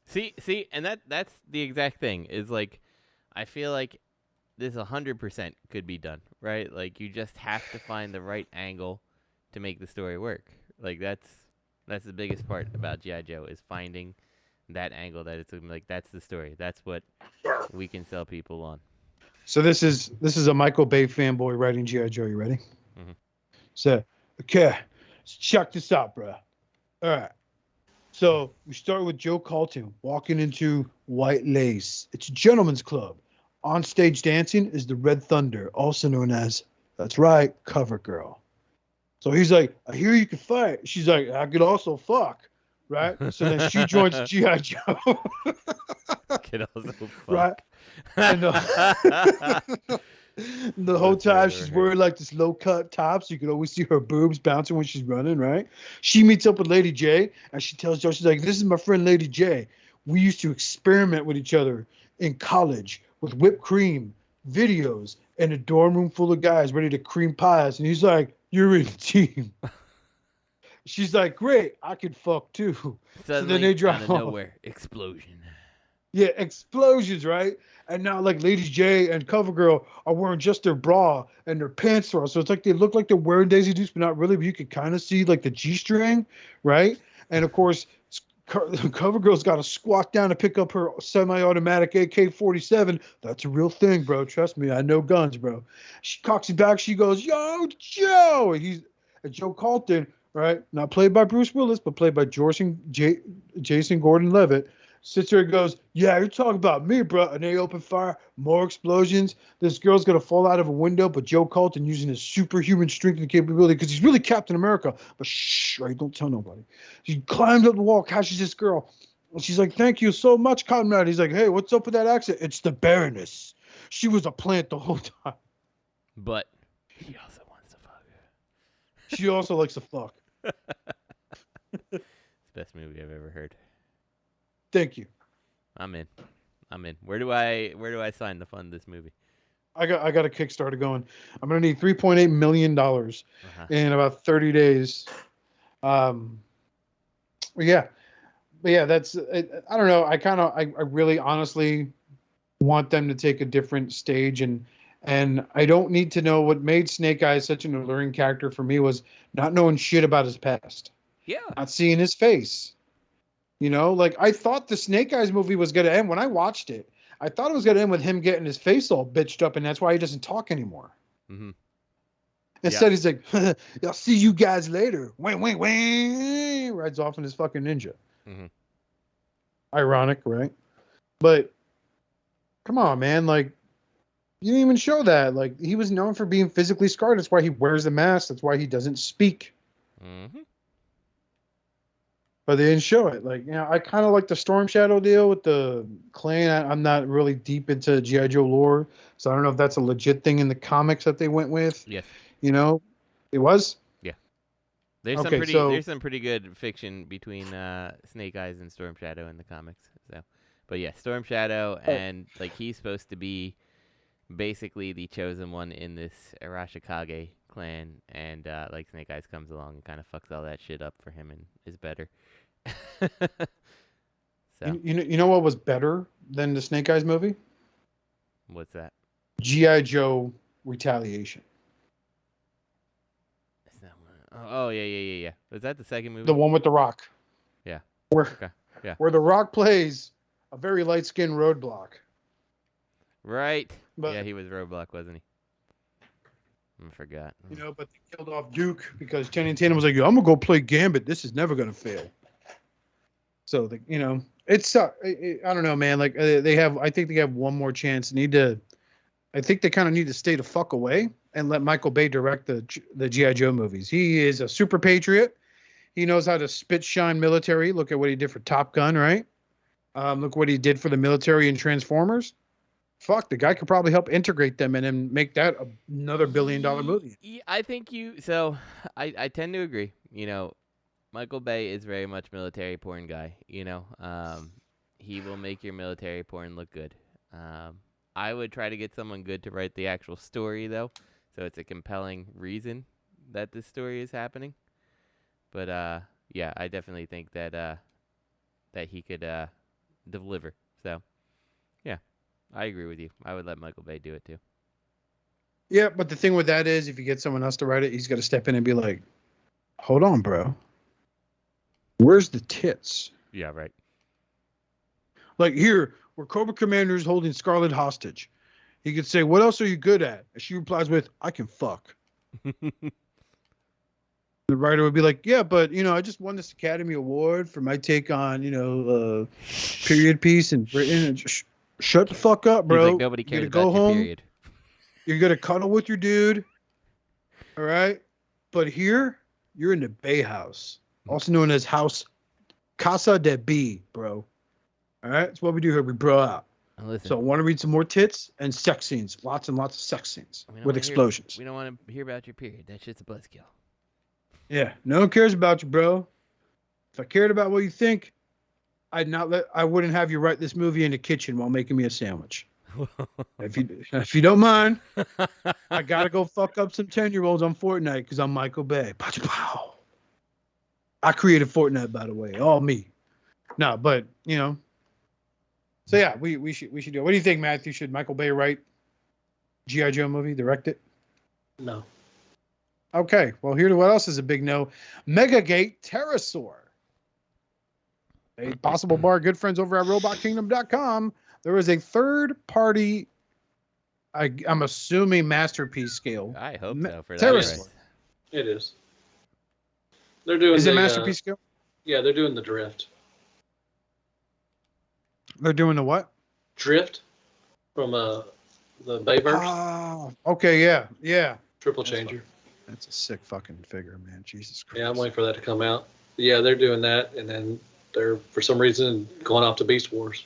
See, and that's the exact thing. Is like, I feel like this 100% could be done, right? Like, you just have to find the right angle to make the story work. Like, that's the biggest part about G.I. Joe, is finding that angle that it's like, that's the story. That's what we can sell people on. So this is a Michael Bay fanboy writing G.I. Joe. You ready? Mm-hmm. So, okay, check this out, bro. All right. So we start with Joe Colton walking into White Lace. It's a gentleman's club. On stage dancing is the Red Thunder, also known as, that's right, Cover Girl. So he's like, I hear you can fight. She's like, I could also fuck. Right? So then she joins G.I. Joe. Could also fuck. Right? And the whole time she's wearing like this low cut top, so you can always see her boobs bouncing when she's running, right? She meets up with Lady J, and she tells Joe, she's like, this is my friend Lady J. We used to experiment with each other in college with whipped cream, videos, and a dorm room full of guys ready to cream pies. And he's like, you're in the team. She's like, great, I could fuck too. Suddenly, so then they drive out of nowhere, explosion. Yeah, explosions, right? And now like Lady J and CoverGirl are wearing just their bra and their pants are off. So it's like they look like they're wearing Daisy Dukes, but not really. But you can kind of see like the G-string, right? And of course, CoverGirl's got to squat down to pick up her semi-automatic AK-47. That's a real thing, bro. Trust me, I know guns, bro. She cocks it back. She goes, "Yo, Joe!" And Joe Colton, right? Not played by Bruce Willis, but played by Jason Gordon-Levitt. Sits there and goes, yeah, you're talking about me, bro. And they open fire, more explosions. This girl's going to fall out of a window, but Joe Colton using his superhuman strength and capability, because he's really Captain America. But shh, right, don't tell nobody. He climbs up the wall, catches this girl. And she's like, thank you so much, Conrad. He's like, hey, what's up with that accent? It's the Baroness. She was a plant the whole time. But he also wants to fuck her. She also likes to fuck. It's the best movie I've ever heard. Thank you. I'm in. Where do I sign to fund this movie? I got a Kickstarter going. I'm gonna need $3.8 million in about 30 days. But yeah, that's it. I don't know. I really honestly want them to take a different stage, and I don't need to know. What made Snake Eyes such an alluring character for me was not knowing shit about his past. Yeah. Not seeing his face. You know, like I thought the Snake Eyes movie was going to end when I watched it. I thought it was going to end with him getting his face all bitched up, and that's why he doesn't talk anymore. Mm-hmm. Instead, he's like, I'll see you guys later. Wait. Rides off in his fucking ninja. Mm-hmm. Ironic, right? But come on, man. Like, you didn't even show that. Like, he was known for being physically scarred. That's why he wears the mask. That's why he doesn't speak. Mm-hmm. But they didn't show it. Like, you know, I kind of like the Storm Shadow deal with the clan. I'm not really deep into G.I. Joe lore, so I don't know if that's a legit thing in the comics that they went with. Yes. You know, it was? Yeah. There's some pretty good fiction between Snake Eyes and Storm Shadow in the comics. So, but yeah, Storm Shadow, and like he's supposed to be basically the chosen one in this Arashikage clan, and like Snake Eyes comes along and kind of fucks all that shit up for him and is better. So you know what was better than the Snake Eyes movie? What's that? G.I. Joe Retaliation. Is that one? Oh yeah. Was that the second movie? The one with The Rock. Yeah. Where The Rock plays a very light-skinned Roadblock. Right. But, yeah, he was Roadblock, wasn't he? I forgot. You know, but they killed off Duke because Channing Tatum was like, I'm gonna go play Gambit. This is never gonna fail. So you know, it's I don't know, man. Like I think they have one more chance. I think they kind of need to stay the fuck away and let Michael Bay direct the G.I. Joe movies. He is a super patriot. He knows how to spit shine military. Look at what he did for Top Gun, right? Look what he did for the military in Transformers. Fuck, the guy could probably help integrate them and then make that another $1 billion movie. I think I tend to agree. You know, Michael Bay is very much military porn guy. You know, he will make your military porn look good. I would try to get someone good to write the actual story, though, so it's a compelling reason that this story is happening. But yeah, I definitely think that that he could deliver. So yeah, I agree with you. I would let Michael Bay do it too. Yeah, but the thing with that is, if you get someone else to write it, he's got to step in and be like, "Hold on, bro. Where's the tits?" Yeah, right. Like here, where Cobra Commander is holding Scarlet hostage, he could say, "What else are you good at?" And she replies with, "I can fuck." The writer would be like, "Yeah, but I just won this Academy Award for my take on period piece in Britain." And shut the fuck up, bro. He's like, nobody cares about your home. period. You're gonna cuddle with your dude, all right? But here, you're in the Bay House, also known as Casa de B, bro. All right, that's what we do here. We bro out. Listen, So I want to read some more tits and sex scenes, lots and lots of sex scenes with explosions. We don't want to hear about your period. That shit's a buzzkill. Yeah, no one cares about you, bro. If I cared about what you think, I wouldn't have you write this movie in the kitchen while making me a sandwich. If you don't mind, I gotta go fuck up some 10-year-olds on Fortnite because I'm Michael Bay. Pow. I created Fortnite, by the way, all me. No, but So yeah, we should do it. What do you think, Matthew? Should Michael Bay write G.I. Joe movie, direct it? No. Okay, well, what else is a big no? Megagate Terrorsaur. A possible bar, good friends over at RobotKingdom.com. There is a third-party, I'm assuming masterpiece scale. I hope so for that. Terrorsaur. It is. They're doing. Is it masterpiece scale? Yeah, they're doing the drift. They're doing the what? Drift from the Bayverse. Oh, okay, yeah. Triple changer. That's a sick fucking figure, man. Jesus Christ. Yeah, I'm waiting for that to come out. Yeah, they're doing that, and then they're for some reason going off to Beast Wars,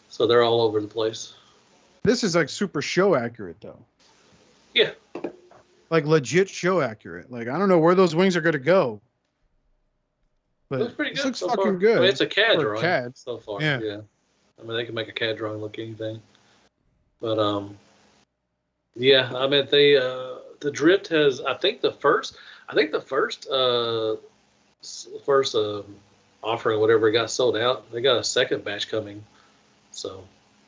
so they're all over the place. This is like super show accurate, though. Yeah. Like legit show accurate. Like I don't know where those wings are gonna go. But it looks pretty good. It looks so fucking far. good. I mean, it's a CAD drawing CAD. so far. Yeah. I mean, they can make a CAD drawing look anything. But yeah. I mean, the drift has. I think the first offering, whatever, got sold out. They got a second batch coming, so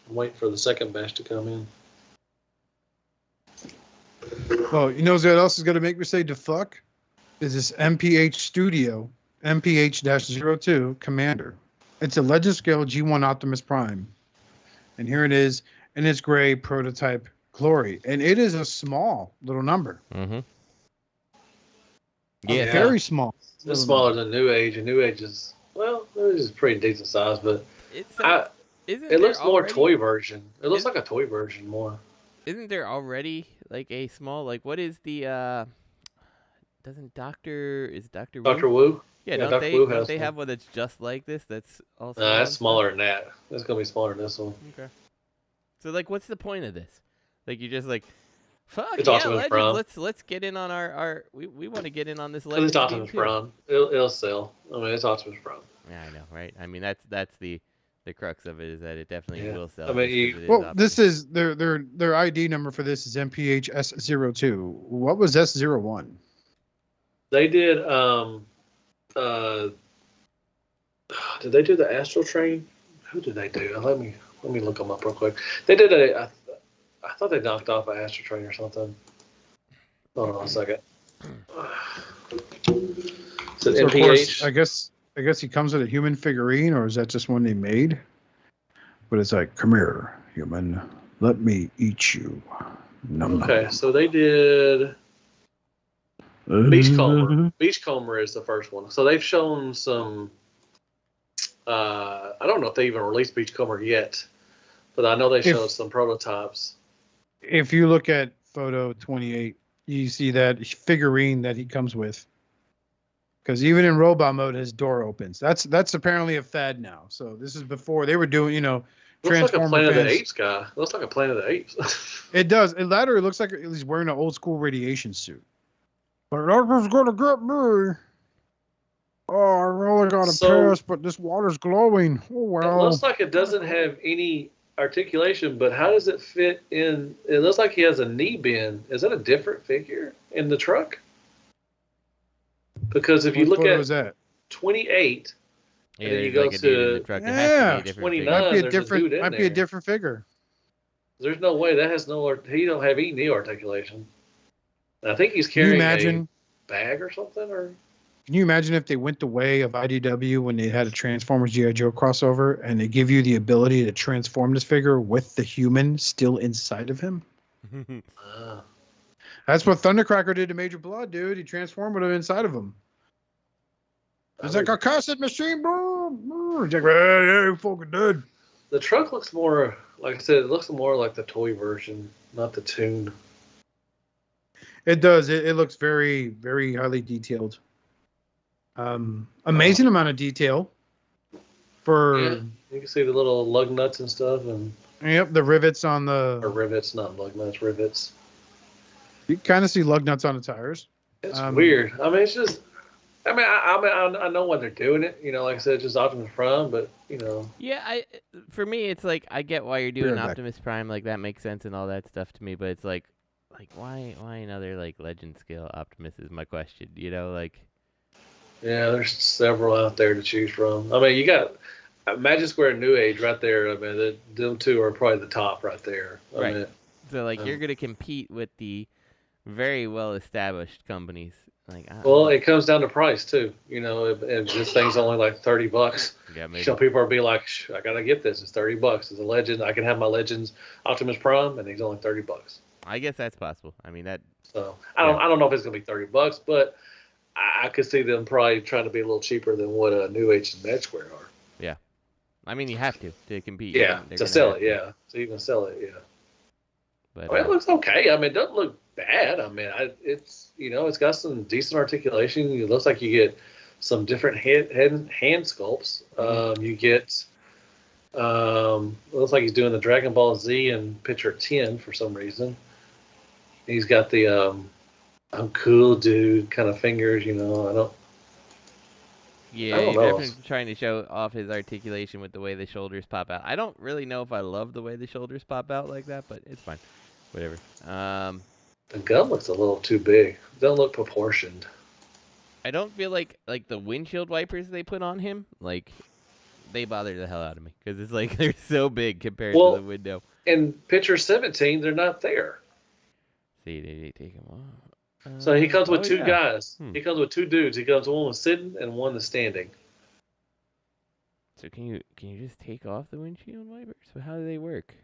I'm waiting for the second batch to come in. Well, you know what else is gonna make me say the fuck? Is this MPH Studio MPH-02 Commander? It's a Legend Scale G1 Optimus Prime, and here it is in its gray prototype glory, and it is a small little number. Mm-hmm. Yeah, very small. It's smaller than New Age, and New Age is pretty decent size, but it looks more toy version. It looks like a toy version more. Isn't there already like a small what is the doesn't Dr. Wu? Yeah, don't they have one that's just like this? That's also that's smaller than that. That's gonna be smaller than this one. Okay. So what's the point of this? You just fuck it's yeah, Optimus Legends. Prime. Let's get in on our we want to get in on this Legends. Legends. It's Optimus Prime. It'll sell. I mean, it's Optimus Prime. Yeah, I know, right? I mean, that's the crux of it is that it definitely will sell. I mean, this is their ID number for this is MPH S02. What was S01? They did did they do the Astrotrain? Who did they do? Let me look them up real quick. They did I thought they knocked off an Astrotrain or something. Hold on a second. So of course, I guess he comes with a human figurine, or is that just one they made? But it's like, come here, human. Let me eat you. Okay, so they did Beachcomber. Beachcomber is the first one. So they've shown some. I don't know if they even released Beachcomber yet, but I know they showed some prototypes. If you look at photo 28, you see that figurine that he comes with. Because even in robot mode, his door opens. That's apparently a fad now. So this is before they were doing, Looks like a Planet of the Apes guy. Looks like a Planet of the Apes. It does. It later looks like he's wearing an old school radiation suit. But that was gonna get me. Oh, I really got a piss, but this water's glowing. Oh, well. It looks like it doesn't have any articulation, but how does it fit in? It looks like he has a knee bend. Is that a different figure in the truck? Because if you look at 28, and then you go to 29, might be a different figure. There's no way that has he don't have any knee articulation. I think he's carrying a bag or something, or. Can you imagine if they went the way of IDW when they had a Transformers G.I. Joe crossover and they give you the ability to transform this figure with the human still inside of him? That's what Thundercracker did to Major Blood, dude. He transformed with him inside of him. It's like a cassette machine. He's like, hey, fucking dead. The truck looks more, like I said, it looks more like the toy version, not the tune. It does. It looks very, very highly detailed. Amazing amount of detail for you can see the little lug nuts and stuff, and the rivets on the rivets, not lug nuts, rivets. You kind of see lug nuts on the tires. It's weird. I mean, it's just. I mean, I know when they're doing it. You know, like I said, just Optimus Prime, but you know. Yeah, for me, it's like I get why you're doing Optimus Prime, like that makes sense and all that stuff to me, but it's like why another like legend scale Optimus is my question. You know, like. Yeah, there's several out there to choose from. I mean, you got Magic Square and New Age right there. I mean, them two are probably the top right there. I mean, so, like, you're going to compete with the very well-established companies. Like, it comes down to price, too. You know, if this thing's only like $30, some people are be like, I got to get this. It's $30. It's a Legend. I can have my Legends Optimus Prime, and he's only $30. I guess that's possible. I mean, that. So, I don't know if it's going to be $30, but I could see them probably trying to be a little cheaper than what New Age and Magic Square are. Yeah. I mean, you have to compete. Yeah, to sell it, yeah. So you can sell it, yeah. But it looks okay. I mean, it doesn't look bad. I mean, it's it's got some decent articulation. It looks like you get some different hand sculpts. You get it looks like he's doing the Dragon Ball Z in picture 10 for some reason. He's got the I'm cool, dude, kind of fingers, I don't. Yeah, he's definitely trying to show off his articulation with the way the shoulders pop out. I don't really know if I love the way the shoulders pop out like that, but it's fine. Whatever. The gun looks a little too big. It doesn't look proportioned. I don't feel like the windshield wipers they put on him, like, they bother the hell out of me. Because it's like they're so big compared to the window. In picture 17, they're not there. See, they take them off. So he comes with two guys. He comes with two dudes. He comes with one sitting and one that's standing. So can you just take off the windshield wipers? So how do they work?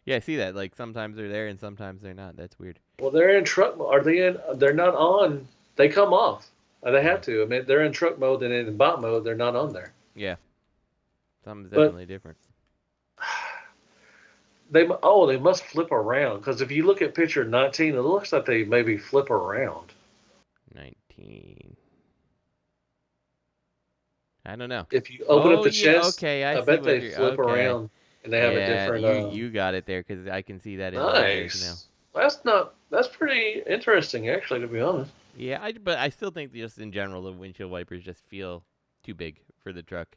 Yeah, I see that. Like sometimes they're there and sometimes they're not. That's weird. Well, they're in truck. Are they in? They're not on. They come off. They have to. I mean, they're in truck mode and in bot mode. They're not on there. Yeah, something's definitely different. They must flip around, because if you look at picture 19, it looks like they maybe flip around. 19. I don't know. If you open up the chest, I bet they flip around and they have a different. You got it there, because I can see that in nice. Now. That's pretty interesting, actually, to be honest. Yeah, but I still think just in general the windshield wipers just feel too big for the truck.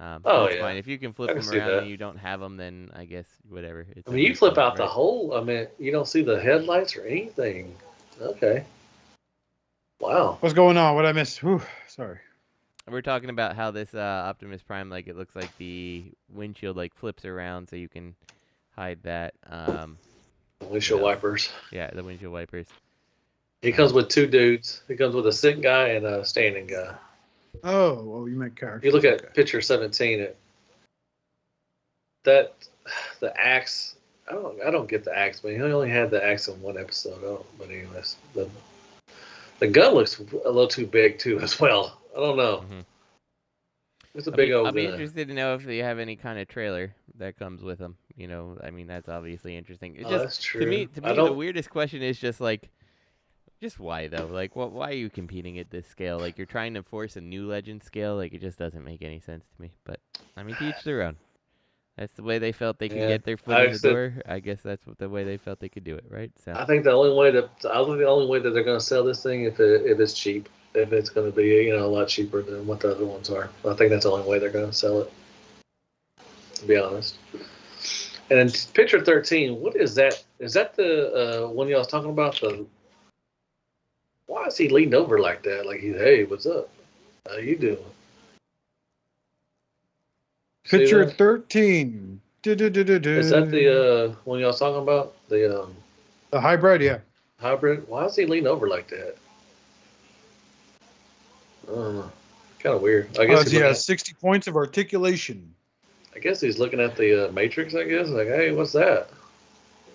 That's fine. If you can flip them around and you don't have them, then I guess whatever. You flip out the whole. I mean, you don't see the headlights or anything. Okay. Wow. What's going on? What I missed? Whew, sorry. We're talking about how this Optimus Prime, like, it looks like the windshield like flips around so you can hide that. Windshield wipers. Yeah, the windshield wipers. He comes with two dudes. He comes with a sitting guy and a standing guy. Oh, well, you meant character. You look at picture 17. The axe. I don't get the axe, but he only had the axe in one episode. But anyways, the gun looks a little too big too as well. I don't know. Mm-hmm. It's a big old gun. I'll be interested to know if they have any kind of trailer that comes with them. I mean, that's obviously interesting. That's true. To me, the weirdest question is just like. Just why, though? Like, why are you competing at this scale? Like, you're trying to force a new Legend scale? Like, it just doesn't make any sense to me. But, I mean, to each their own. That's the way they felt they could get their foot in the door. I guess that's the way they felt they could do it, right? So I think the only way that they're going to sell this thing if it's cheap. if it's going to be, a lot cheaper than what the other ones are. I think that's the only way they're going to sell it, to be honest. And then picture 13, what is that? Is that the one y'all was talking about? Why is he leaned over like that? Like hey, what's up? How you doing? Picture 13. Is that the one y'all was talking about? The hybrid, yeah. Hybrid? Why is he leaned over like that? I don't know. Kind of weird. I guess he has 60 points of articulation. I guess he's looking at the Matrix, I guess. Like, hey, what's that?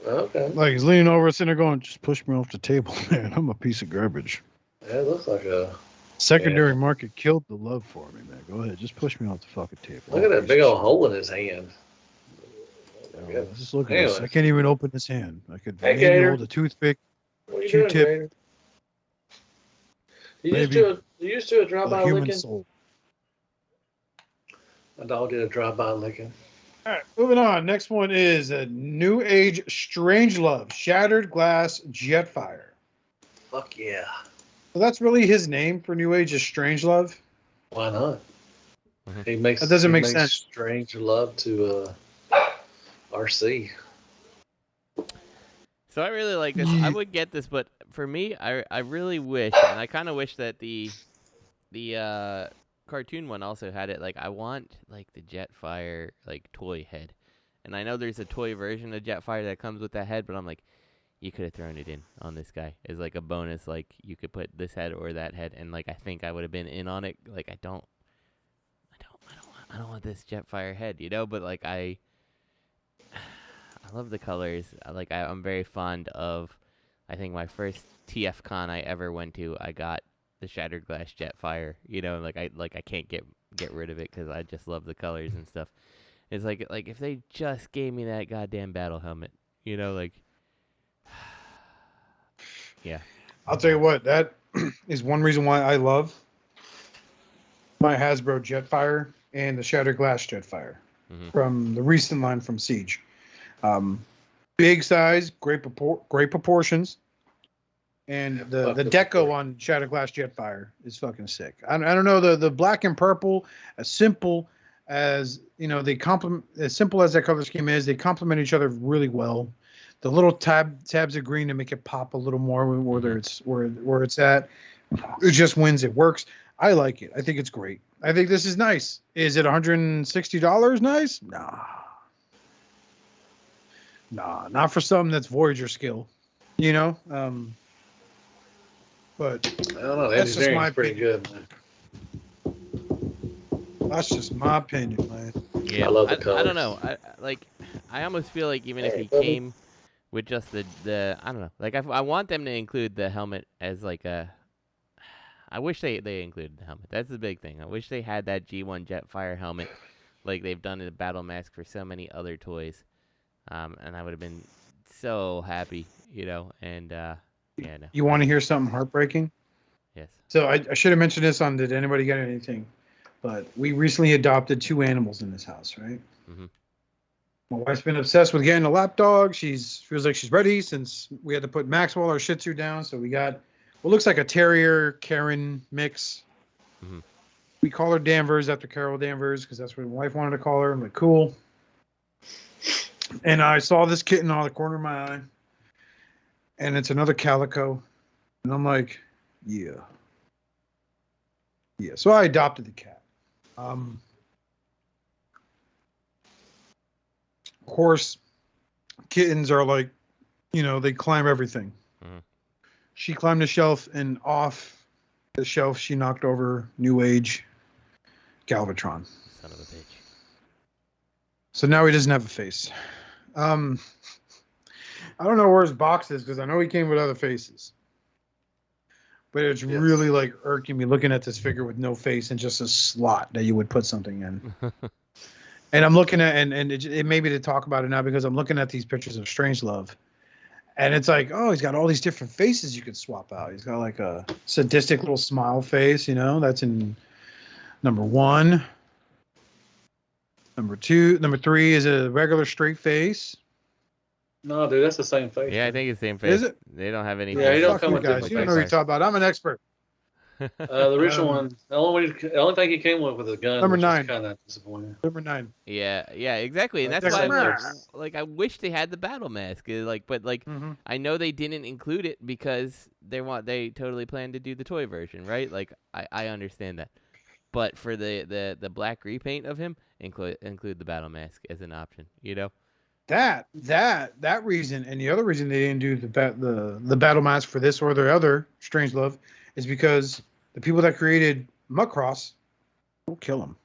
Okay. Like he's leaning over, sitting there going, just push me off the table, man. I'm a piece of garbage. Yeah, it looks like a... Secondary market killed the love for me, man. Go ahead. Just push me off the fucking table. Look at that big old hole in his hand. Just look at this. I can't even open his hand. I could maybe hold a toothpick, what you Q-tip. doing, you used to a drive-by licking? Soul. My dog did a drive-by licking. All right, moving on. Next one is a New Age Strangelove Shattered Glass Jetfire. Fuck yeah. So that's really his name for New Age is Strangelove. Why not? That doesn't make sense. Strange love to RC. So I really like this. I would get this, but for me, I really wish, and I kind of wish that the cartoon one also had it. Like I want like the Jetfire like toy head, and I know there's a toy version of Jetfire that comes with that head, but I'm like, you could have thrown it in on this guy as like a bonus. Like you could put this head or that head, and like I think I would have been in on it. Like I don't want this Jetfire head, but like I love the colors. I'm very fond of. I think my first TF con I ever went to, I got the Shattered Glass Jetfire. I can't get rid of it because I just love the colors and stuff. It's like if they just gave me that goddamn battle helmet, yeah. I'll tell you what, that is one reason why I love my Hasbro Jetfire and the Shattered Glass Jetfire from the recent line from Siege. Big size, great proportions, and the deco on Shattered Glass Jetfire is fucking sick. I don't know, the black and purple, as simple as as simple as that color scheme is, they complement each other really well. The little tabs of green to make it pop a little more where it's at. It just wins. It works. I like it. I think it's great. I think this is nice. Is it $160 nice? Nah, not for something that's Voyager skill. But I don't know. That's just my pretty good, man. That's just my opinion, man. Yeah, I love the colors. I don't know. I almost feel like even if he came with just the I don't know. Like I want them to include the helmet as like a. I wish they included the helmet. That's the big thing. I wish they had that G1 Jetfire helmet, like they've done in the Battle Mask for so many other toys, and I would have been so happy, And yeah, no. You want to hear something heartbreaking? Yes. So I should have mentioned this on Did Anybody Get Anything? But we recently adopted 2 animals in this house, right? Mm-hmm. My wife's been obsessed with getting a lap dog. She feels like she's ready since we had to put Maxwell, our Shih Tzu, down. So we got what looks like a Terrier Karen mix. Mm-hmm. We call her Danvers after Carol Danvers because that's what my wife wanted to call her. I'm like, cool. And I saw this kitten out of the corner of my eye. And it's another calico. And I'm like, yeah. Yeah. So I adopted the cat. Of course, kittens are like, they climb everything. Mm-hmm. She climbed the shelf, and off the shelf, she knocked over New Age Galvatron. Son of a bitch. So now he doesn't have a face. I don't know where his box is because I know he came with other faces. But it's really like irking me looking at this figure with no face and just a slot that you would put something in. And I'm looking at, and it may be to talk about it now because I'm looking at these pictures of Strangelove. And it's like, oh, he's got all these different faces you could swap out. He's got like a sadistic little smile face, that's in number 1. Number 2, number 3 is a regular straight face. No, dude, that's the same face. Yeah, I think it's the same face. Is it? They don't have any. Yeah, you don't come you with guys. You don't know what you're talking about. I'm an expert. The original one, the only thing he came with was a gun, Number which 9. was kind of disappointing. Number 9. Yeah, exactly, and that's Next why one. I wish they had the battle mask. But I know they didn't include it because they totally planned to do the toy version, right? Like I understand that, but for the black repaint of him, include the battle mask as an option. That reason, and the other reason they didn't do the battle mask for this or the other Strangelove is because the people that created Muckross will kill him.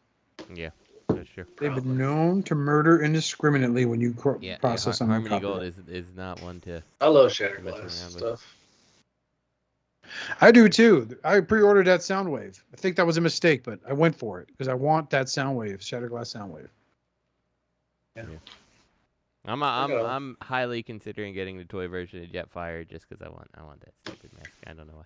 Yeah, that's true. They've been known to murder indiscriminately when you process something. Harmony Gold is not one to. I love Shattered Cast stuff. I do too. I pre-ordered that Soundwave. I think that was a mistake, but I went for it because I want that Soundwave, Shattered Glass Soundwave. Yeah. I'm highly considering getting the toy version of Jetfire just because I want that stupid mask. I don't know why.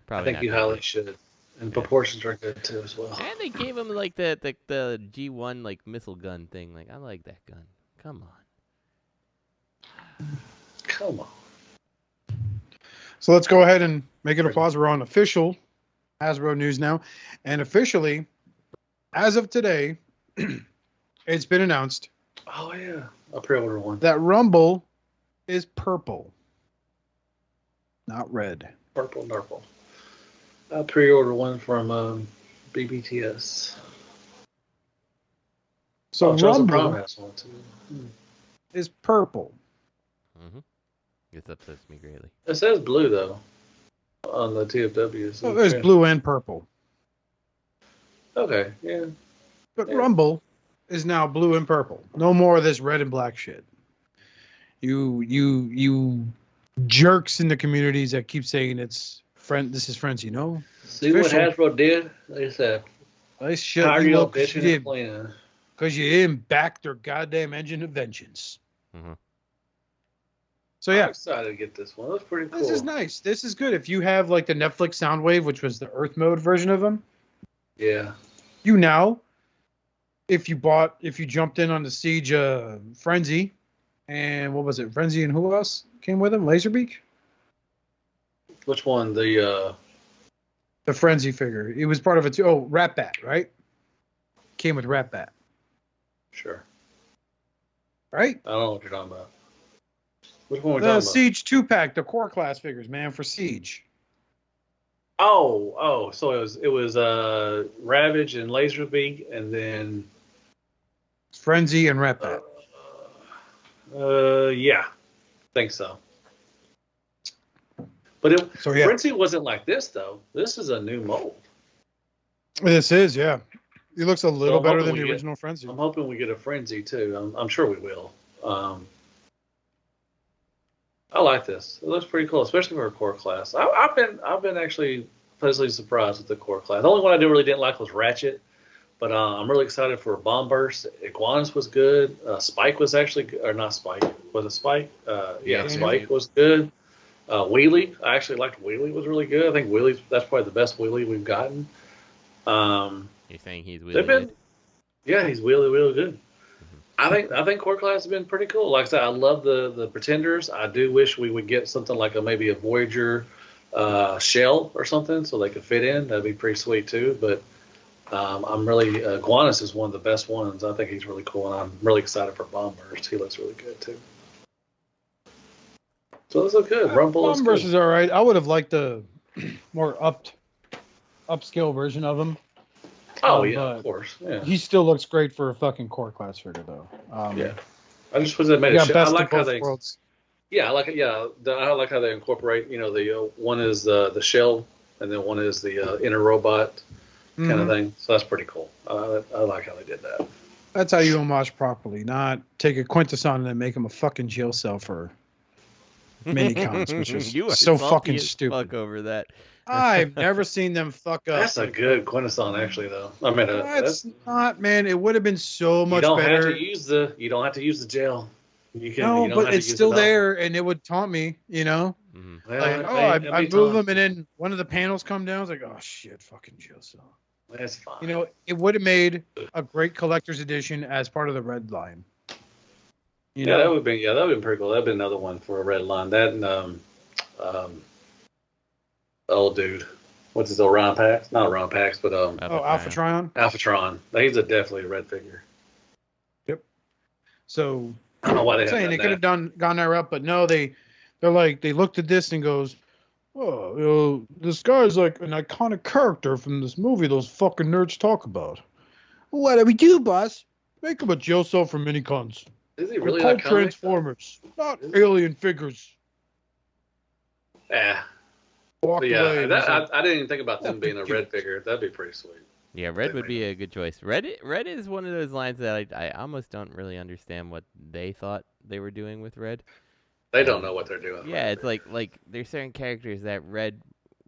Probably I think you highly should. And proportions are good too as well. And they gave him like the G1 like missile gun thing. Like I like that gun. Come on. So let's go ahead and make it a pause. We're on official Hasbro news now, and officially, as of today, it's been announced. Oh yeah, I pre-ordered one. That Rumble is purple, not red. Purple. I pre-ordered one from BBTS. So Rumble has one too. is purple. Mm-hmm. This upsets me greatly. It says blue though on the TFW. So there's blue and purple. Okay, yeah. But Rumble is now blue and purple. No more of this red and black shit. You jerks in the communities that keep saying this is Frenzy. No. See what Hasbro did? They said, "I shut you up because you didn't back their goddamn engine of vengeance." Mm-hmm. So yeah, I'm excited to get this one. That's pretty cool. This is nice. This is good. If you have like the Netflix Soundwave, which was the Earth mode version of them, yeah. If you jumped in on the Siege Frenzy, and what was it? Frenzy and who else came with him? Laserbeak? Which one? The Frenzy figure. It was part of it too. Oh, Rat Bat, right? Came with Rat Bat. Sure. Right? I don't know what you're talking about. Which one are we the talking Siege 2-pack, the core class figures, man, for Siege. Oh, so it was Ravage and Laserbeak, and then Frenzy and Rat Bat. Yeah, I think so. But Frenzy wasn't like this though. This is a new mold. This is, yeah. He looks a little better than the original Frenzy. I'm hoping we get a Frenzy too. I'm sure we will. I like this. It looks pretty cool, especially for a core class. I've been actually pleasantly surprised with the core class. The only one I really didn't like was Ratchet, but I'm really excited for Bomb Burst. Iguanus was good. Spike was actually good. Or not Spike. Was it Spike? Yeah, Spike was good. Wheelie, I actually liked Wheelie. Was really good. I think that's probably the best Wheelie we've gotten. You're saying he's Wheelie good? Yeah, he's Wheelie good. I think core class has been pretty cool. Like I said, I love the Pretenders. I do wish we would get something like maybe a Voyager shell or something so they could fit in. That'd be pretty sweet too. But I'm really Iguanus is one of the best ones. I think he's really cool, and I'm really excited for Bomb Burst. He looks really good too. So this looks good. Rumble Bomb Burst is all right. I would have liked the more upscale version of him. Oh yeah, of course. Yeah. He still looks great for a fucking core class figure though. Yeah. I just wish they made it. I like how they. Worlds. Yeah, I like it. Yeah, I like how they incorporate. The one is the shell, and then one is the inner robot kind of thing. So that's pretty cool. I like how they did that. That's how you homage properly, not take a Quintesson and then make him a fucking jail cell for mini comics, which is so fucking stupid. Fuck over that. I've never seen them fuck up. That's a good Quintesson, actually, though. I mean, that's not, man. It would have been so much better. You don't have to use the gel. You can. No, but it's still there, and it would taunt me. Mm-hmm. Well, I move them, and then one of the panels come down. I was like, oh shit, fucking jail cell. That's fine. It would have made a great collector's edition as part of the red line. That would have been pretty cool. That'd been another one for a red line. That and old dude, what's his Orion Pax? Not Orion Pax, but Alphatron. Alphatron. He's definitely a red figure. Yep. So I don't know why I'm saying they could have gone that route, but no, they're like they looked at this and goes, "Oh, you know, this guy's like an iconic character from this movie those fucking nerds talk about. What do we do, boss? Make him a jail cell for minicons. Is he really called iconic? Transformers, not alien figures." Yeah. Walked away. I didn't even think about them being a red figure. That'd be pretty sweet. Yeah, red would be a good choice. Red is one of those lines that I almost don't really understand what they thought they were doing with red. They don't know what they're doing. Yeah, it's like there's certain characters that red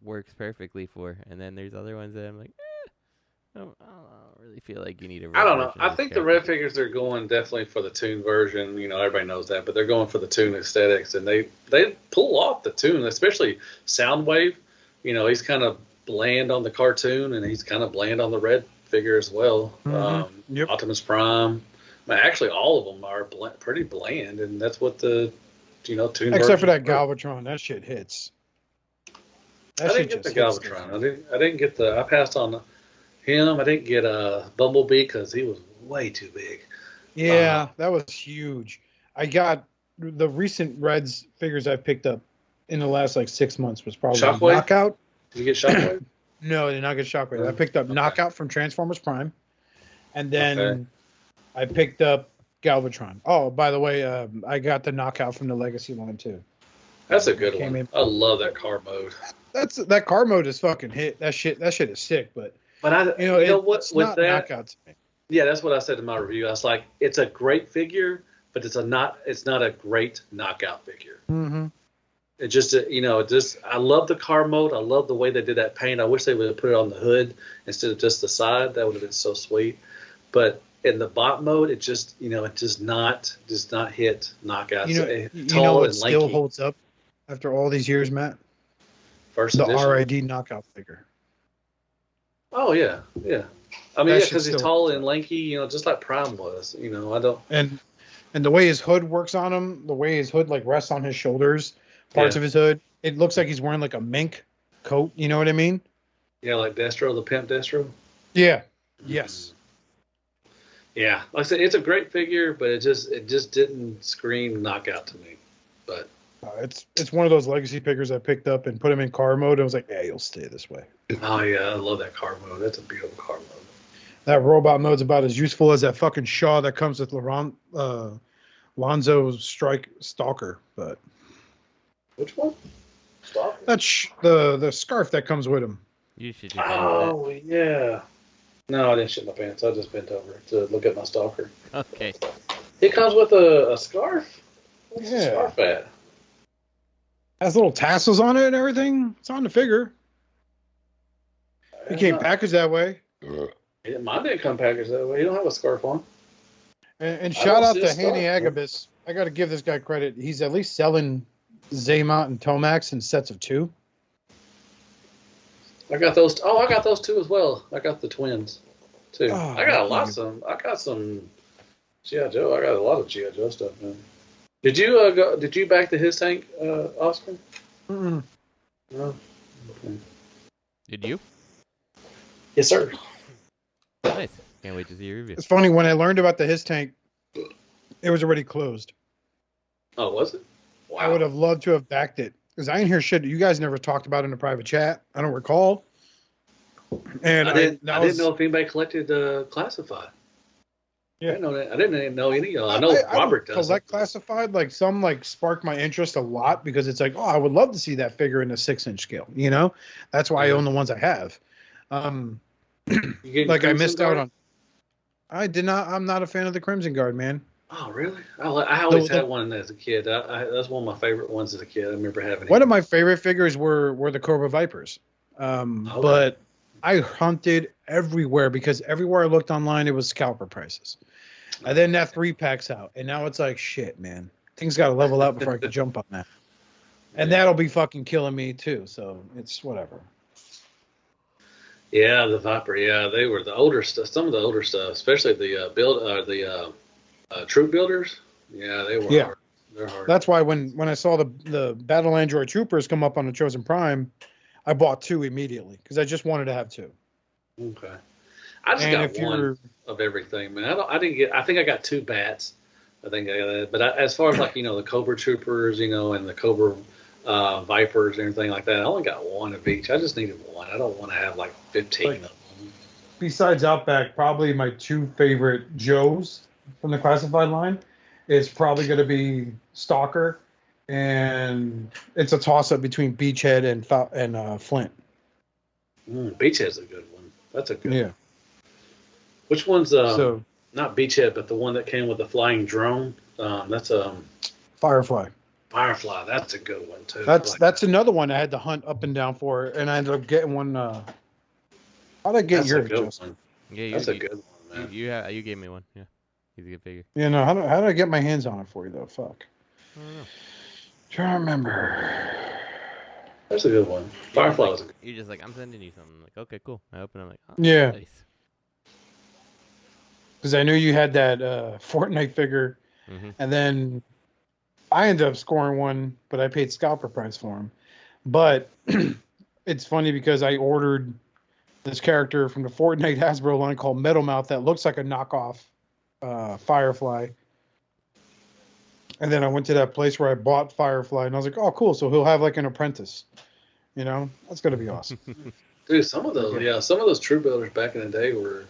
works perfectly for, and then there's other ones that I'm like, I don't really feel like you need a red I don't know. version I of think this the red figures are going definitely for the toon version. You know, everybody knows that, but they're going for the toon aesthetics, and they pull off the toon, especially Soundwave. You know, he's kind of bland on the cartoon, and he's kind of bland on the red figure as well. Yep. Optimus Prime. I mean, actually, all of them are pretty bland, and that's what the toon. Except for that Galvatron, that shit hits. I didn't get the Galvatron. I didn't get the. I passed on him. I didn't get Bumblebee because he was way too big. Yeah, that was huge. I got the recent Reds figures I picked up in the last like 6 months was probably Shockwave? Knockout. Did you get Shockwave? No, I did not get Shockwave. I picked up Knockout from Transformers Prime, and then I picked up Galvatron. Oh, by the way, I got the Knockout from the Legacy line too. That's a good one. I love that car mode. That car mode is fucking hit. That shit is sick. But you know what? It's with not that, Knockout to me. Yeah, that's what I said in my review. I was like, it's a great figure, but it's not a great knockout figure. Mm-hmm. It just, I love the car mode. I love the way they did that paint. I wish they would have put it on the hood instead of just the side. That would have been so sweet. But in the bot mode, it just, it does not hit knockouts. It still holds up after all these years, Matt. First the edition. RID knockout figure. Oh yeah. I mean, because he's tall and lanky, just like Prime was. I don't. And the way his hood works on him, the way his hood like rests on his shoulders. Parts of his hood, it looks like he's wearing like a mink coat. You know what I mean? Yeah, like Destro, the pimp Destro. Yeah. Yes. Yeah, like I said, it's a great figure, but it just didn't scream knockout to me. But it's one of those legacy figures I picked up and put him in car mode. I was like, yeah, you'll stay this way. Oh yeah, I love that car mode. That's a beautiful car mode. That robot mode's about as useful as that fucking Shaw that comes with Lonzo Strike Stalker, but. Which one? Stalker? That's the scarf that comes with him. You should. Oh yeah. No, I didn't shit my pants. I just bent over to look at my stalker. Okay. It comes with a scarf. What's the Yeah. scarf at? Has little tassels on it and everything. It's on the figure. It came packaged that way. Mine didn't come packaged that way. You don't have a scarf on. And shout out to Haney Agabus. I got to give this guy credit. He's at least selling Zaymont and Tomax in sets of 2. I got those. Oh, I got those too as well. I got the twins too. Oh, I got a lot of some. I got some G.I. Joe. I got a lot of G.I. Joe stuff, man. Did you Did you back to his tank, Oscar? Mm-mm. No. Okay. Did you? Yes, sir. Nice. Can't wait to see your review. It's funny, when I learned about the his tank, it was already closed. Oh, was it? Wow. I would have loved to have backed it. Because I didn't hear shit you guys never talked about in a private chat. I don't recall. And I didn't know if anybody collected Classified. Yeah. I didn't know that. I didn't even know any. I know Robert does. Collect Classified. Like some sparked my interest a lot because it's like, oh, I would love to see that figure in a 6-inch scale. That's why I own the ones I have. Like I missed out on. I did not. I'm not a fan of the Crimson Guard, man. Oh, really? I always had one as a kid. That's one of my favorite ones as a kid. I remember having one of my favorite figures were the Cobra Vipers. But I hunted everywhere because everywhere I looked online, it was scalper prices. And then that 3-pack's out. And now it's like, shit, man. Things got to level out before I can jump on that. And that'll be fucking killing me, too. So it's whatever. Yeah, the Viper. Yeah, they were the older stuff. Some of the older stuff, especially the troop builders. Yeah, they were hard. They're hard. That's why when I saw the Battle Android Troopers come up on the Chosen Prime, I bought 2 immediately because I just wanted to have 2. Okay. I just got one of everything, man. I think I got 2 bats. I think I got that. But as far as like, the Cobra Troopers, and the Cobra Vipers and everything like that, I only got 1 of each. I just needed 1. I don't want to have like 15 of them. Besides Outback, probably my 2 favorite Joes from the classified line is probably going to be Stalker, and it's a toss-up between Beachhead and Flint. Beachhead's a good one. That's a good one. Which one's not Beachhead, but the one that came with the flying drone? That's Firefly. Firefly, that's a good one too. That's another one I had to hunt up and down for, and I ended up getting one. How'd I get yours, Justin? Yeah, that's a good one, man. You gave me one. Yeah, he's a good figure. Yeah, no. How did I get my hands on it for you though? Fuck. I don't know. Trying to remember. That's a good one. Firefly was a good. You're just like, I'm sending you something. I'm like, okay, cool. I open it, I'm like, oh, yeah. Nice. Because I knew you had that Fortnite figure, and then I ended up scoring one, but I paid scalper price for him. But it's funny because I ordered this character from the Fortnite Hasbro line called Metal Mouth that looks like a knockoff Firefly. And then I went to that place where I bought Firefly, and I was like, oh, cool. So he'll have like an apprentice. That's going to be awesome. Dude, some of those True Builders back in the day were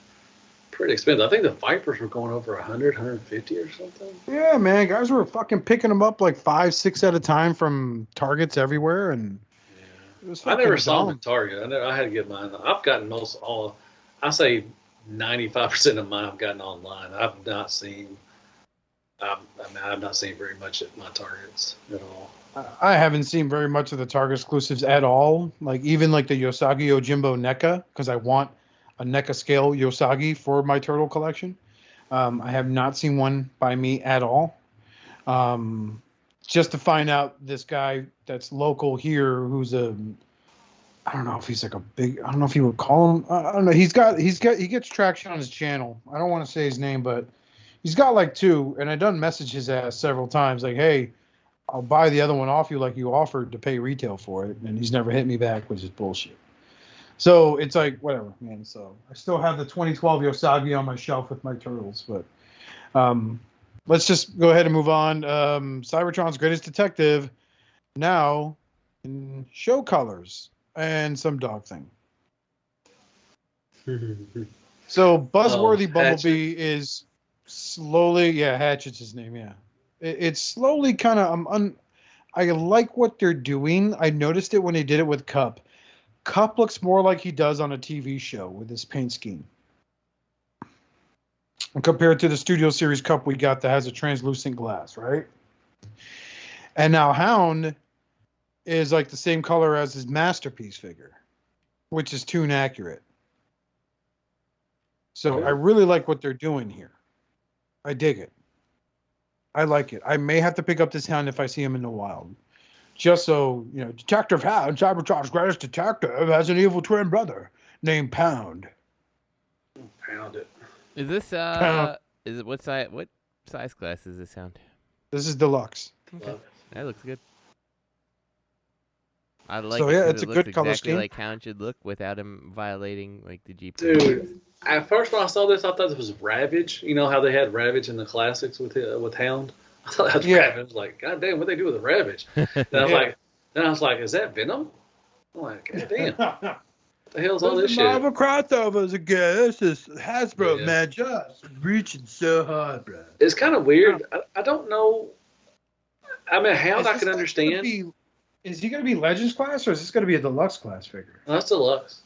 pretty expensive. I think the Vipers were going over 100, 150 or something. Yeah, man. Guys were fucking picking them up like 5, 6 at a time from Targets everywhere. And I never saw them at Target. I had to get mine. I've gotten I say 95% of mine I've gotten online. I've not seen very much at my Targets at all. I haven't seen very much of the Target exclusives at all. Like even like the Yosagi Yojimbo NECA, because I want a NECA scale Yosagi for my turtle collection. I have not seen one by me at all. Just to find out this guy that's local here, who's I don't know if he's like I don't know if you would call him. I don't know. He gets traction on his channel. I don't want to say his name, but he's got like 2, and I done message his ass several times, like, hey, I'll buy the other one off you like you offered to pay retail for it, and he's never hit me back, which is bullshit. So it's like, whatever, man. So I still have the 2012 Yosagi on my shelf with my turtles, but let's just go ahead and move on. Cybertron's Greatest Detective now in show colors and some dog thing. So Buzzworthy Bumblebee is slowly, Hatchet's his name, yeah. It's slowly kind of, I like what they're doing. I noticed it when they did it with Cup. Cup looks more like he does on a TV show with his paint scheme. And compared to the Studio Series Cup we got that has a translucent glass, right? And now Hound is like the same color as his Masterpiece figure, which is tune accurate. So I really like what they're doing here. I dig it. I like it. I may have to pick up this Hound if I see him in the wild. Just so, Detective Hound, Cybertron's greatest detective, has an evil twin brother named Pound. Pound it. Is this what size class is this Hound? This is deluxe. Okay. That looks good. I like so, it. Yeah, it's it a good exactly color scheme. Like Hound should look without him violating like the Jeep. Dude, at first when I saw this, I thought it was Ravage. You know how they had Ravage in the classics with Hound? I thought that was Ravage. I was like, God damn, what they do with the Ravage? Then I was like, is that Venom? I'm like, God damn. What the hell's all this shit? Marvel crossovers again. This is Hasbro, man, just reaching so hard, bro. It's kind of weird. I don't know. I mean, Hound I can understand. Is he going to be Legends class, or is this going to be a deluxe class figure? No, that's deluxe.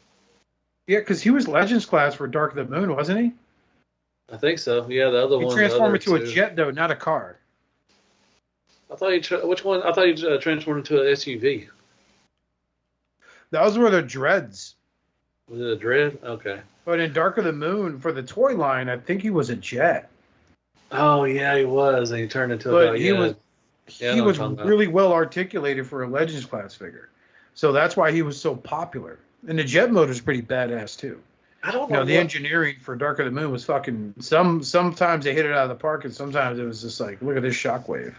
Yeah, because he was Legends class for Dark of the Moon, wasn't he? I think so. Yeah, the other one. He transformed into a jet, though, not a car. I thought which one? I thought he transformed into an SUV. Those were the Dreads. Was it a Dread? Okay. But in Dark of the Moon, for the toy line, I think he was a jet. Oh, yeah, he was. And he turned into a guy. He was really well articulated for a Legends class figure. So that's why he was so popular. And the jet motor is pretty badass, too. I don't know. The engineering for Dark of the Moon was fucking... Sometimes they hit it out of the park, and sometimes it was just like, look at this shockwave.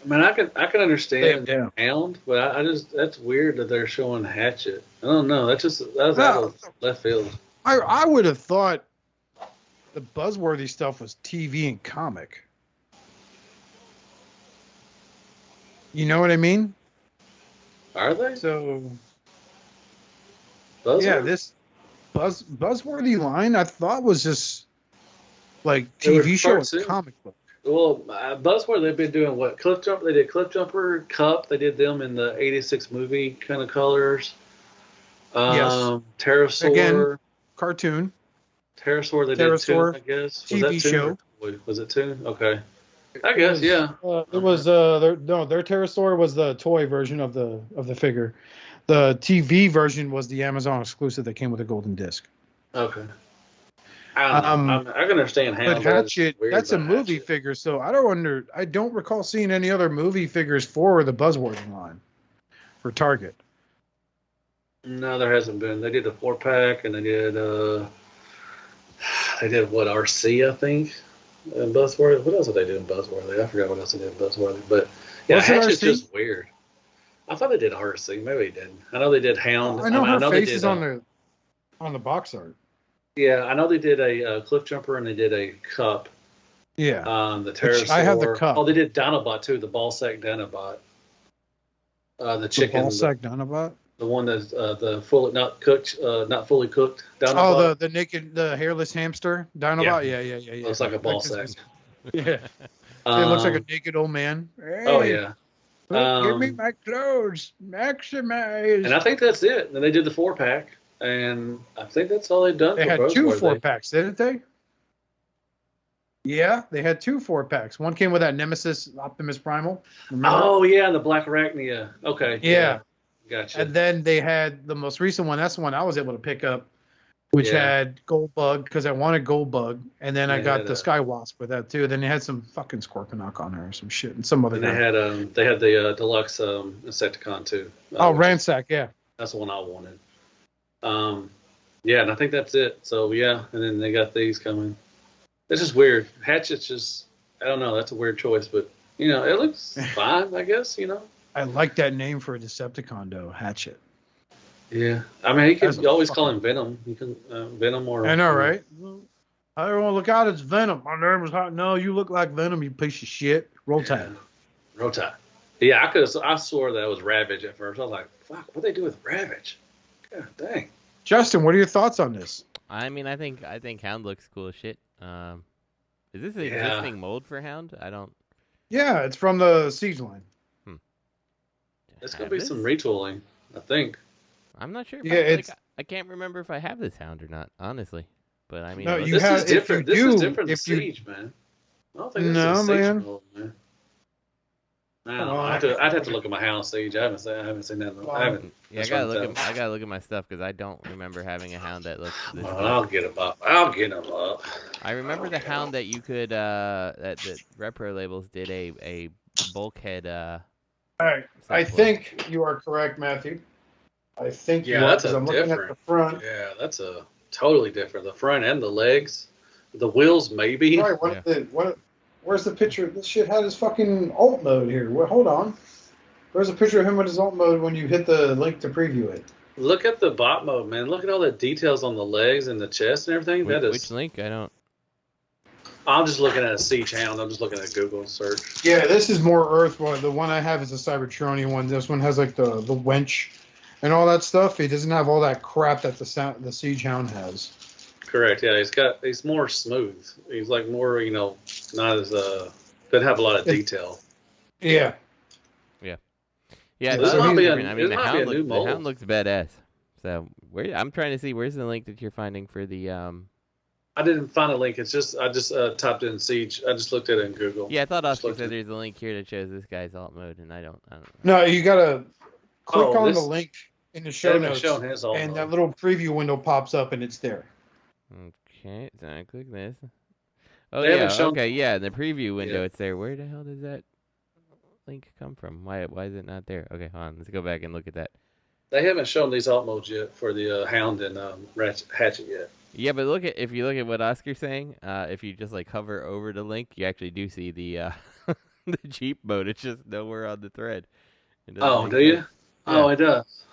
I mean, I can understand Yeah. Hound, but I just that's weird that they're showing Hatchet. I don't know. That was out of left field. I would have thought the buzzworthy stuff was TV and comic. You know what I mean? Are they? So Buzzworthy? yeah, this buzzworthy line I thought was just like TV show and comic book. Well, Buzzword, they've been doing what? Cliff Jumper. They did Cliff Jumper, Cup. They did them in the '86 movie kind of colors. Yes. Terrorsaur. Again, cartoon. Terrorsaur. They did two, I guess. TV show. Was it two? Okay. I guess, yeah. It was their Terrorsaur was the toy version of the figure. The TV version was the Amazon exclusive that came with a golden disc. Okay. I can understand how. But Hatchet, that's a movie figure, so I don't recall seeing any other movie figures for the Buzzworthy line for Target. No, there hasn't been. They did a 4-pack, and they did what, RC, I think, and Buzzworthy. What else did they do in Buzzworthy? I forgot what else they did in Buzzworthy. But yeah, Hatchet's just weird. I thought they did RC. Maybe they didn't. I know they did Hound. I know her face is on the box art. Yeah, I know they did a Cliff Jumper and they did a Cup. Yeah. The Terrorsaur. I have the Cup. Oh, they did Dinobot too, the Ballsack Dinobot. The chicken. The Ballsack Dinobot? The one that's the not fully cooked Dinobot. Oh, the hairless hamster Dinobot? Yeah. Looks like a Ballsack. Yeah. It looks like a naked old man. Hey, oh, yeah. Give me my clothes. Maximize. And I think that's it. And they did the 4-pack. And I think that's all they've done. They had 2 4-packs, didn't they? Yeah, they had 2 4-packs. One came with that Nemesis Optimus Primal. Remember? Oh, yeah, and the Black Arachnia. Okay. Yeah. Gotcha. And then they had the most recent one. That's the one I was able to pick up, which had Gold Bug because I wanted Gold Bug. And then I got the Sky Wasp with that, too. Then they had some fucking Scorponok on there or some shit and some other guy. And they had the deluxe Insecticon, too. Ransack, yeah. That's the one I wanted. Yeah, and I think that's it. So yeah, and then they got these coming. This is weird. Hatchet's just, I don't know. That's a weird choice, but it looks fine, I guess. I like that name for a Decepticon, though, Hatchet. Yeah, I mean, you always call him Venom. You can Venom or. I know, right? I don't want to look out. It's Venom. My name is hot. No, you look like Venom. You piece of shit. Roll Tide. Roll Tide. Yeah, I swore that was Ravage at first. I was like, fuck, what they do with Ravage? God dang. Justin, what are your thoughts on this? I mean, I think Hound looks cool as shit. Is this an existing mold for Hound? I don't. Yeah, it's from the Siege line. It's gonna be some retooling, I think. I'm not sure. I can't remember if I have this Hound or not, honestly. But I mean, this is different. This is different than Siege, man. I don't think this is a Siege mold, man. I don't know. I'd have to look at my Hound Siege. I haven't seen that. I gotta look at my stuff because I don't remember having a Hound that looks this good. I'll get them up. I remember the Hound that you could that Repro Labels did a bulkhead. All right, I think you are correct, Matthew. I think that's I'm looking at the front. Yeah, that's a totally different. The front and the legs, the wheels maybe. All right, where's the picture? This shit had his fucking alt mode here. Well, hold on. Where's a picture of him with his alt mode when you hit the link to preview it? Look at the bot mode, man. Look at all the details on the legs and the chest and everything. Which link? I don't. I'm just looking at a Siege Hound. I'm just looking at Google search. Yeah, this is more Earth one. The one I have is a Cybertronian one. This one has like the wench and all that stuff. He doesn't have all that crap that the Siege Hound has. Correct. Yeah, he's more smooth. He's like more, not as could have a lot of detail. Yeah. Yeah. This might be a new the Hound looks badass. So I'm trying to see where's the link that you're finding for the. I didn't find a link. It's just I just typed in Siege. I just looked at it in Google. Yeah, I thought Oscar said there's a link here that shows this guy's alt mode, and I don't know. No, you gotta click on the link in the show notes, and mode. That little preview window pops up, and it's there. Okay, so I click this. Oh yeah, okay, yeah. In the preview window, it's there. Where the hell does that link come from? Why is it not there? Okay, hold on. Let's go back and look at that. They haven't shown these alt modes yet for the Hound and Hatchet yet. Yeah, but if you look at what Oscar's saying, if you just like hover over the link, you actually do see the the Jeep mode. It's just nowhere on the thread. Oh, do you? Yeah. Oh, it does.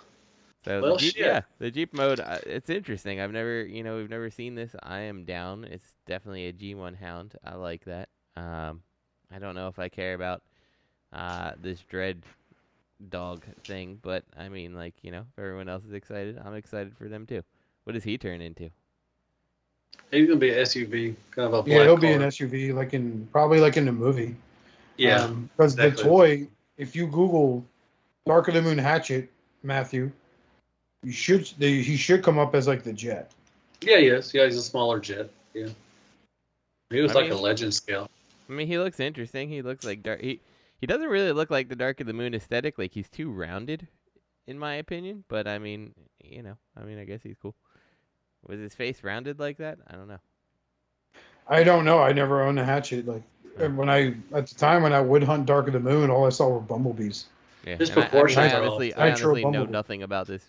So Well, the Jeep, shit. the Jeep mode, it's interesting. We've never seen this. I am down. It's definitely a G1 Hound. I like that. I don't know if I care about this Dread dog thing, but I mean, like, if everyone else is excited, I'm excited for them too. What does he turn into? He's gonna be an SUV, kind of a black Yeah, he'll car. be an SUV, probably like in the movie. Yeah, because exactly. the toy, if you Google Dark of the Moon Hatchet, Matthew, he should come up as like the jet. Yeah, he is. Yeah, he's a smaller jet. Yeah, he was a legend scale. I mean, he looks interesting. He looks like he doesn't really look like the Dark of the Moon aesthetic. Like, he's too rounded, in my opinion. But I mean, I guess he's cool. Was his face rounded like that? I don't know. I don't know. I never owned a hatchet. Like at the time when I would hunt Dark of the Moon, all I saw were bumblebees. Yeah, his proportions I are honestly know nothing about this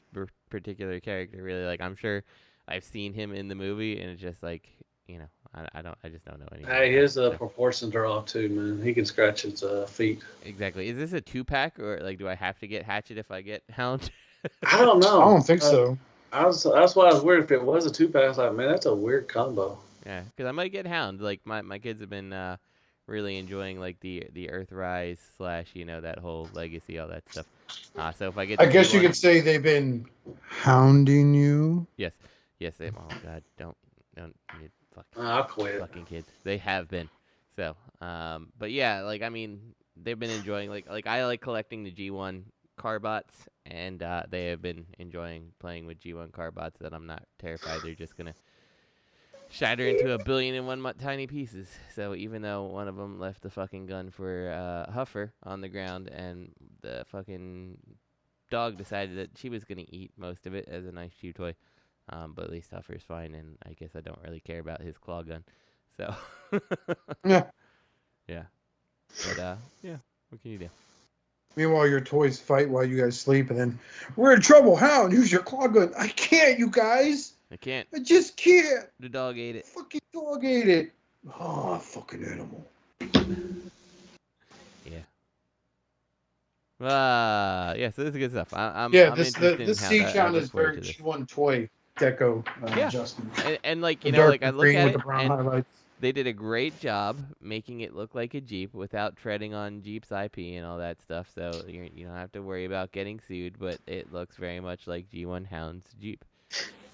particular character. Really, like, I'm sure I've seen him in the movie, and it's just like, I just don't know anything. Hey, his proportions are off too, man. He can scratch his feet. Exactly. Is this a 2-pack, or like, do I have to get Hatchet if I get Hound? I don't know. I don't think so. That's why I was weird. If it was a 2-pack, I was like, man, that's a weird combo. Yeah, because I might get Hound. Like, my kids have been really enjoying like the Earthrise / that whole legacy, all that stuff. So if I get, I guess you could say they've been hounding you. Yes, they. Oh God, don't. I'll quit. Fucking kids. They have been. So, but yeah, like, I mean, they've been enjoying like I like collecting the G1 Carbots, and they have been enjoying playing with G1 Carbots that I'm not terrified they're just gonna shatter into 1,000,000,001 tiny pieces. So even though one of them left the fucking gun for Huffer on the ground, and the fucking dog decided that she was gonna eat most of it as a nice chew toy. But at least Huffer's fine, and I guess I don't really care about his claw gun. So, Yeah. Yeah. But, yeah, what can you do? Meanwhile, your toys fight while you guys sleep, and then, we're in trouble. Hound, use your claw gun. I can't, you guys. I can't. I just can't. The dog ate it. Fucking dog ate it. Oh, fucking animal. Yeah. Yeah, so this is good stuff. I'm this interested this in how Siege that, I Hound look is forward very to this. G1 toy deco, Yeah. Justin. And like, The like, I dark look green at with it, the brown and highlights. they did a great job making it look like a Jeep without treading on Jeep's IP and all that stuff. So you don't have to worry about getting sued, but it looks very much like G1 Hound's Jeep.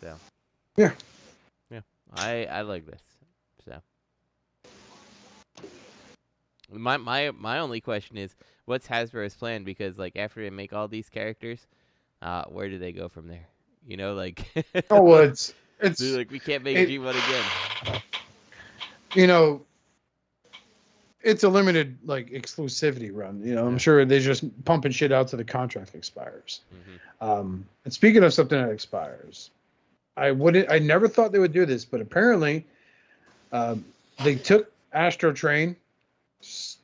So yeah, I like this. So my only question is, what's Hasbro's plan? Because like, after they make all these characters, where do they go from there? Like it's like, we can't make G1 again. It's a limited exclusivity run. I'm sure they're just pumping shit out till the contract expires. Mm-hmm. And speaking of something that expires, I never thought they would do this, but apparently, they took Astrotrain,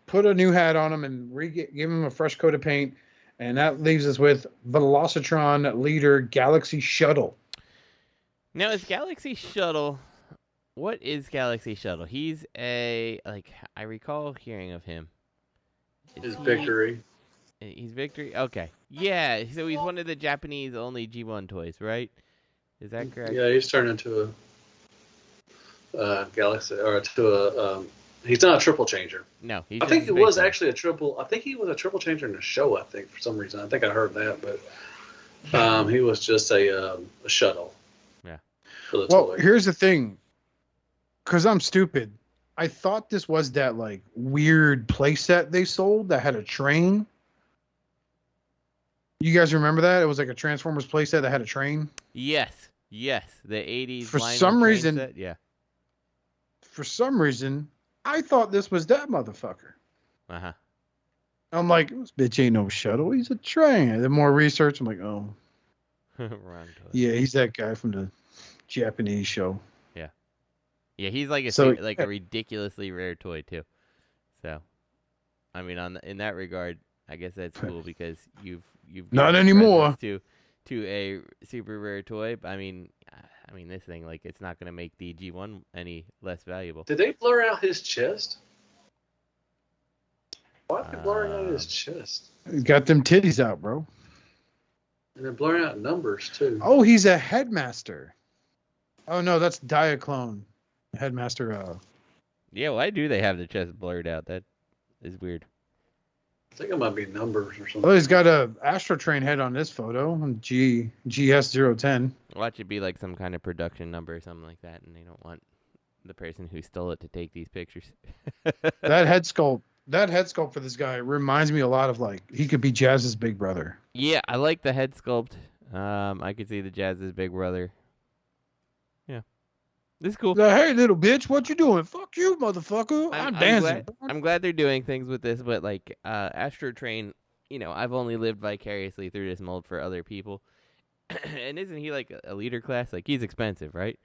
put a new hat on him, and give him a fresh coat of paint, and that leaves us with Velocitron leader Galaxy Shuttle. Now, is Galaxy Shuttle? What is Galaxy Shuttle? He's I recall hearing of him. His Victory. He's Victory? Okay. Yeah, so he's one of the Japanese only G1 toys, right? Is that correct? Yeah, he's turned into a Galaxy, or to a, he's not a triple changer. No, I think he was actually a triple. I think he was a triple changer in the show, I think, for some reason. I think I heard that, but he was just a shuttle. Yeah. For the well, toy. Here's the thing. Because I'm stupid, I thought this was that weird playset they sold that had a train. You guys remember that? It was like a Transformers playset that had a train. Yes, the 80s. For some reason, set? Yeah. For some reason, I thought this was that motherfucker. Uh-huh. I'm like, this bitch ain't no shuttle. He's a train. And then more research, I'm like, oh. Yeah, he's that guy from the Japanese show. Yeah, he's like a ridiculously rare toy too. So, I mean, in that regard, I guess that's cool because you've not anymore to a super rare toy. But I mean, this thing, it's not gonna make the G1 any less valuable. Did they blur out his chest? Why are they blurring out his chest? He's got them titties out, bro. And they're blurring out numbers, too. Oh, he's a headmaster. Oh, no, that's Diaclone. Headmaster. Yeah, why do they have the chest blurred out? That is weird. I think it might be numbers or something. Oh, he's got a Astrotrain head on this photo. GS010. Watch it be like some kind of production number or something like that, and they don't want the person who stole it to take these pictures. That head sculpt for this guy reminds me a lot of, like, he could be Jazz's big brother. Yeah, I like the head sculpt. I could see the Jazz's big brother. Yeah. This is cool. Hey, little bitch, what you doing? Fuck you, motherfucker. I'm dancing. I'm glad they're doing things with this, but, like, Astrotrain, I've only lived vicariously through this mold for other people. And isn't he, like, a leader class? Like, he's expensive, right?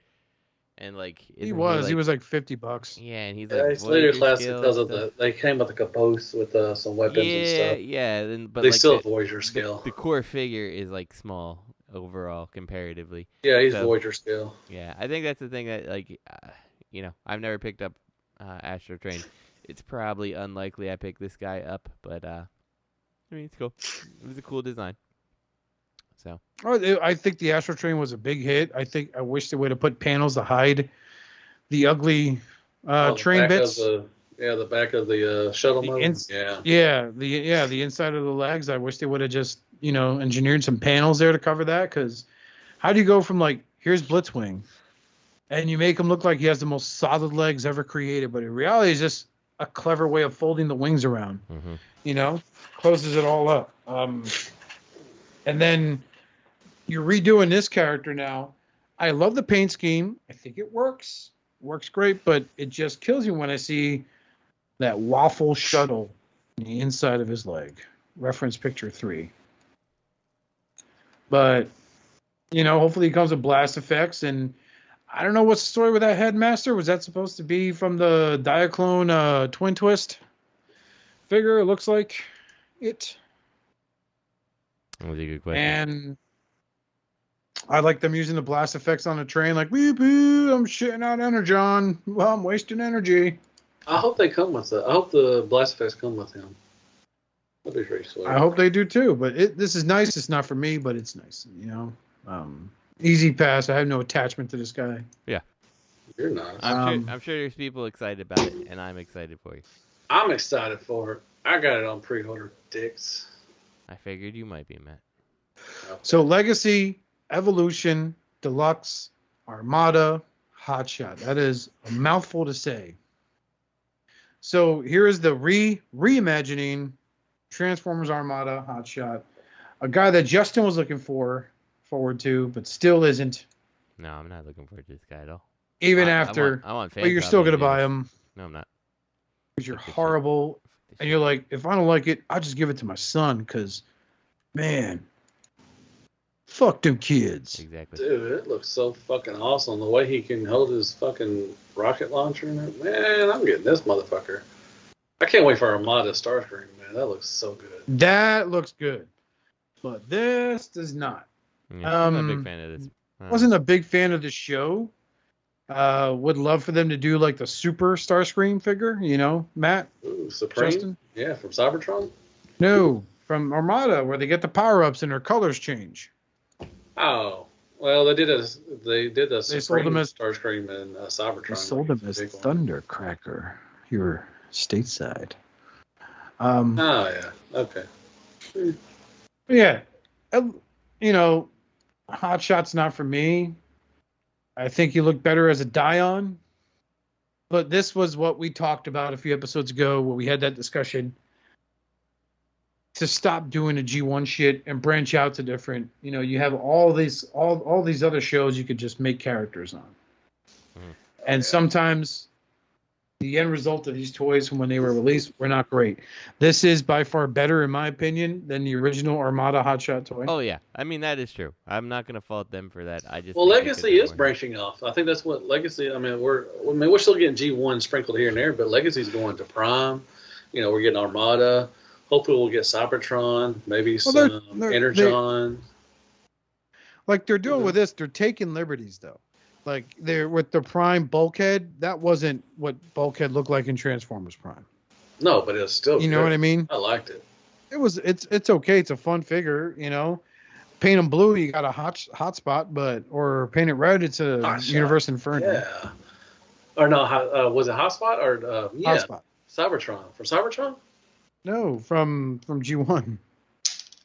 And, like, he was like $50. Yeah, and he's like, he's leader class because of they came with like a caboose with some weapons and stuff. Yeah, but they like still have Voyager scale. The core figure is like small overall comparatively. Yeah, he's Voyager scale. Yeah, I think that's the thing that like I've never picked up Astrotrain. It's probably unlikely I pick this guy up, but I mean it's cool. It was a cool design. So I think the Astrotrain was a big hit. I wish they would have put panels to hide the ugly train bits. The back of the shuttle motor. The inside of the legs. I wish they would have just engineered some panels there to cover that. Because how do you go from like here's Blitzwing, and you make him look like he has the most solid legs ever created, but in reality, it's just a clever way of folding the wings around. Mm-hmm. Closes it all up. And then you're redoing this character now. I love the paint scheme. I think it works. Works great, but it just kills you when I see that waffle shuttle in the inside of his leg. Reference picture 3. But, hopefully he comes with blast effects. And I don't know what's the story with that headmaster. Was that supposed to be from the Diaclone Twin Twist figure? It looks like it. That was a good question. And I like them using the blast effects on the train, like, wee boo, I'm shitting out energon. Well, I'm wasting energy. I hope they come with it. I hope the blast effects come with him. That'd be pretty sweet. I hope they do too, but this is nice. It's not for me, but it's nice, Easy pass. I have no attachment to this guy. Yeah. You're nice. I'm sure there's people excited about it, and I'm excited for you. I'm excited for it. I got it on pre-order, dicks. I figured you might be, Matt. Okay. So Legacy, Evolution, Deluxe, Armada, Hotshot. That is a mouthful to say. So here is the reimagining Transformers Armada Hotshot. A guy that Justin was looking forward to, but still isn't. No, I'm not looking forward to this guy at all. Even after. I want but you're still going to buy him. No, I'm not. Because you're horrible. And you're like, if I don't like it, I'll just give it to my son. Because, man, fuck them kids. Exactly. Dude, it looks so fucking awesome. The way he can hold his fucking rocket launcher in it. Man, I'm getting this motherfucker. I can't wait for Armada Starscream, man. That looks so good. That looks good. But this does not. Yeah, I'm not a big fan of this. Wasn't a big fan of the show. Would love for them to do like the Super Starscream figure, Matt? Ooh, Supreme? Justin? Yeah, from Cybertron? No, from Armada, where they get the power-ups and their colors change. Oh. Well, they did a Supreme them as Starscream and Cybertron. They sold them as Thundercracker here stateside. Oh, yeah. Okay. Yeah. Hotshot's not for me. I think you look better as a Dion. But this was what we talked about a few episodes ago where we had that discussion to stop doing the G1 shit and branch out to different, you have all these other shows you could just make characters on. And sometimes the end result of these toys from when they were released were not great. This is by far better, in my opinion, than the original Armada Hotshot toy. Oh, yeah. I mean, that is true. I'm not going to fault them for that. Legacy is branching off. I think that's what Legacy, we're still getting G1 sprinkled here and there, but Legacy's going to Prime. We're getting Armada. Hopefully we'll get Cybertron, maybe some Energon. Like they're doing with this, they're taking liberties, though. Like they're with the Prime Bulkhead, that wasn't what Bulkhead looked like in Transformers Prime. No, but it's still You know good. what I mean? I liked it. It's okay. It's a fun figure, you know. Paint them blue, you got a hot spot, or paint it red, it's a Hotshot. Universe Inferno. Yeah. Or no, was it Hotspot or yeah, Hotspot. Cybertron from Cybertron? No, from G1.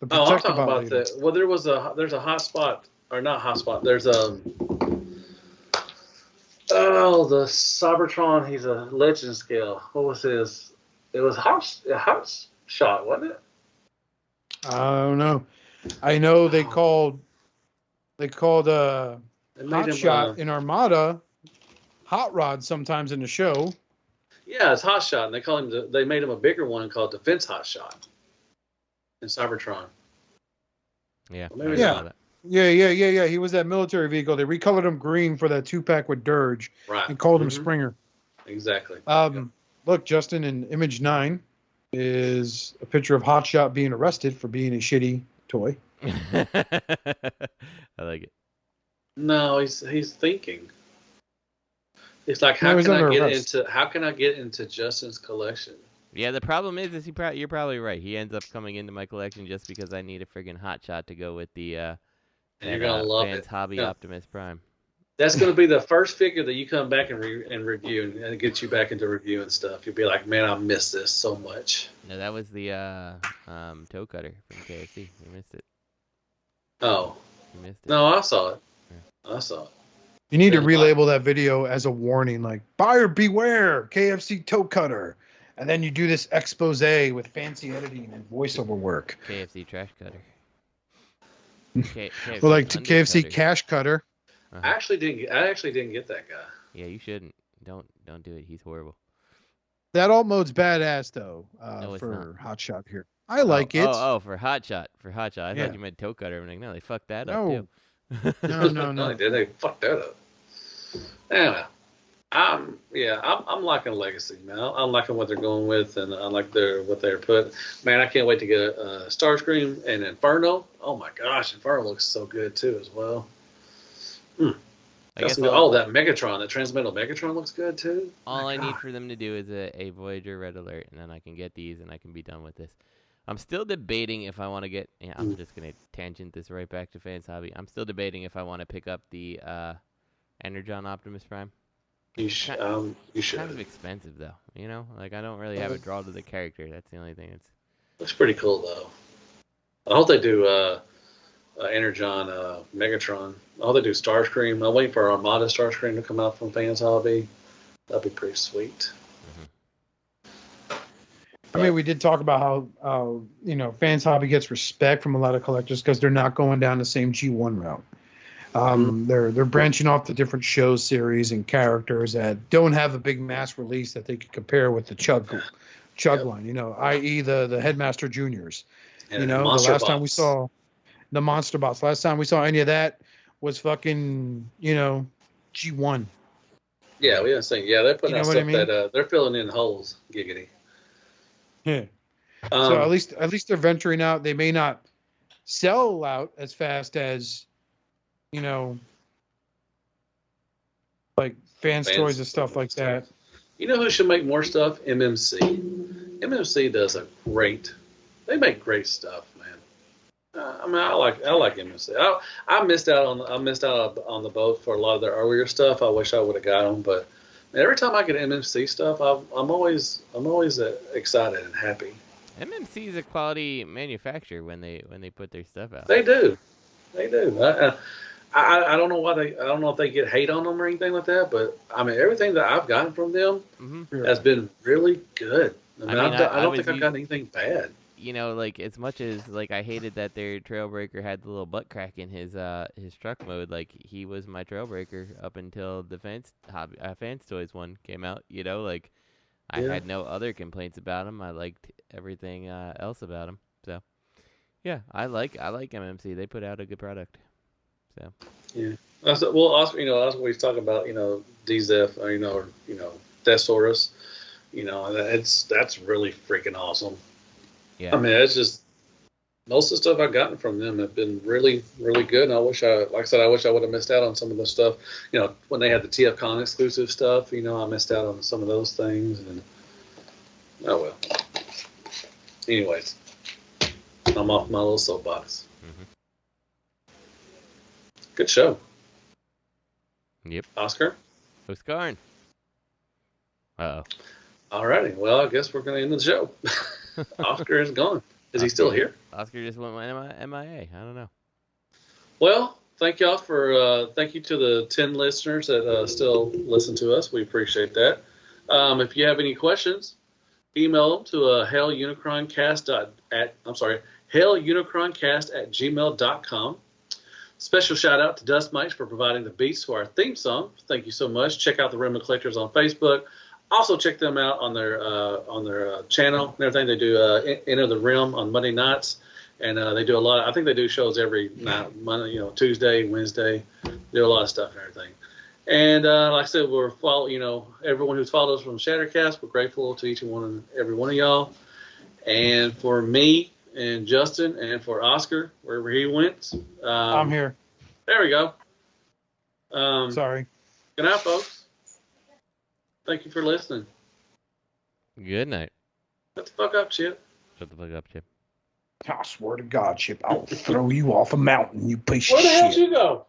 The Oh, I'm talking Protectobot about lady. the. Well, there's a Hotspot or not Hotspot. There's the Cybertron. He's a legend scale. What was his? It was Hotshot, wasn't it? I don't know. I know they called Hotshot in Armada Hot Rod sometimes in the show. Yeah, it's Hotshot, and they call him. They made him a bigger one called Defense Hotshot in Cybertron. Yeah. Well, maybe Yeah. He was that military vehicle. They recolored him green for that 2-pack with Dirge, right, and called him Springer. Exactly. Look, Justin, in Image 9 is a picture of Hotshot being arrested for being a shitty toy. I like it. No, he's thinking. It's like, how can I get into Justin's collection? Yeah, the problem is you're probably right. He ends up coming into my collection just because I need a friggin' Hotshot to go with the and you're gonna love Fans it. Hobby Optimus Prime. That's gonna be the first figure that you come back and review, and it gets you back into reviewing stuff. You'll be like, man, I missed this so much. No, that was the toe cutter from KFC. You missed it. Oh, you missed it. No, I saw it. Yeah. I saw it. You need to relabel that video as a warning, like buyer beware, KFC toe cutter, and then you do this expose with fancy editing and voiceover work. KFC trash cutter. KFC Well, like KFC cash cutter. Uh-huh. I actually didn't get that guy. Yeah, you shouldn't. Don't do it. He's horrible. That alt mode's badass though. No, for Hotshot here, I like it. Oh, for Hotshot. I thought you meant toe cutter. I'm like, no, they fucked that up too. No. They fucked that up. Anyway, I'm liking Legacy, man. I'm liking what they're going with, and I like what they're put. Man, I can't wait to get a Starscream and Inferno. Oh my gosh, Inferno looks so good too as well. That Megatron, that Transmetal Megatron looks good too. All I need for them to do is a Voyager Red Alert, and then I can get these, and I can be done with this. I'm still debating if I want to get. Yeah, I'm just gonna tangent this right back to Fans Hobby. I'm still debating if I want to pick up the Energon Optimus Prime. You should. It's kind of expensive though, you know. Like I don't really have a draw to the character. That's the only thing. Looks pretty cool though. I hope they do Energon Megatron. I hope they do Starscream. I'm waiting for Armada Starscream to come out from Fans Hobby. That'd be pretty sweet. I mean, we did talk about how Fans Hobby gets respect from a lot of collectors because they're not going down the same G1 route. They're branching off to different show series and characters that don't have a big mass release that they could compare with the Chug line, i.e. the Headmaster Juniors. And the last time we saw the Monster Bots, last time we saw any of that was fucking, G1. Yeah, we didn't say. Yeah, they're putting out stuff that they're filling in holes. Giggity. Yeah. So at least they're venturing out. They may not sell out as fast as, like Fans Toys and stuff like that. You know who should make more stuff? MMC. MMC does they make great stuff, man. I like MMC. I missed out on the boat for a lot of their earlier stuff. I wish I would have got them, but every time I get MMC stuff, I'm always excited and happy. MMC is a quality manufacturer when they put their stuff out. They do. I don't know I don't know if they get hate on them or anything like that, but I mean everything that I've gotten from them has been really good. I don't think I've gotten anything bad. Like as much as like I hated that their Trailbreaker had the little butt crack in his truck mode, like he was my Trailbreaker up until the Fans Toys one came out. I had no other complaints about him. I liked everything else about him. So yeah, I like MMC. They put out a good product. So yeah. Well, also that's what we talk about. DZF or Thesaurus. That's really freaking awesome. Yeah. I mean, it's just most of the stuff I've gotten from them have been really, really good. And I wish I would have missed out on some of the stuff. When they had the TFCon exclusive stuff, I missed out on some of those things. And Oh well. Anyways, I'm off my little soapbox. Mm-hmm. Good show. Yep. Oscar? Who's going? Uh-oh. Alrighty. Well, I guess we're going to end the show. Oscar is gone. Is he still here? Oscar just went MIA. I don't know. Well, thank y'all for, thank you to the 10 listeners that still listen to us. We appreciate that. If you have any questions, email them to hailunicroncast@gmail.com. Special shout out to Dustmightz for providing the beats to our theme song. Thank you so much. Check out the Rim of Collectors on Facebook. Also check them out on their channel and everything. They do Enter the Rim on Monday nights, and they do a lot. I think they do shows every night, Monday, Tuesday, Wednesday. Do a lot of stuff and everything. And like I said, we're everyone who's followed us from Shattered Cast. We're grateful to each and every one of y'all. And for me and Justin and for Oscar, wherever he went. I'm here. There we go. Sorry. Good night, folks. Thank you for listening. Good night. Shut the fuck up, Chip. Shut the fuck up, Chip. I swear to God, Chip, I'll throw you off a mountain, you piece Where of the hell shit. did you go?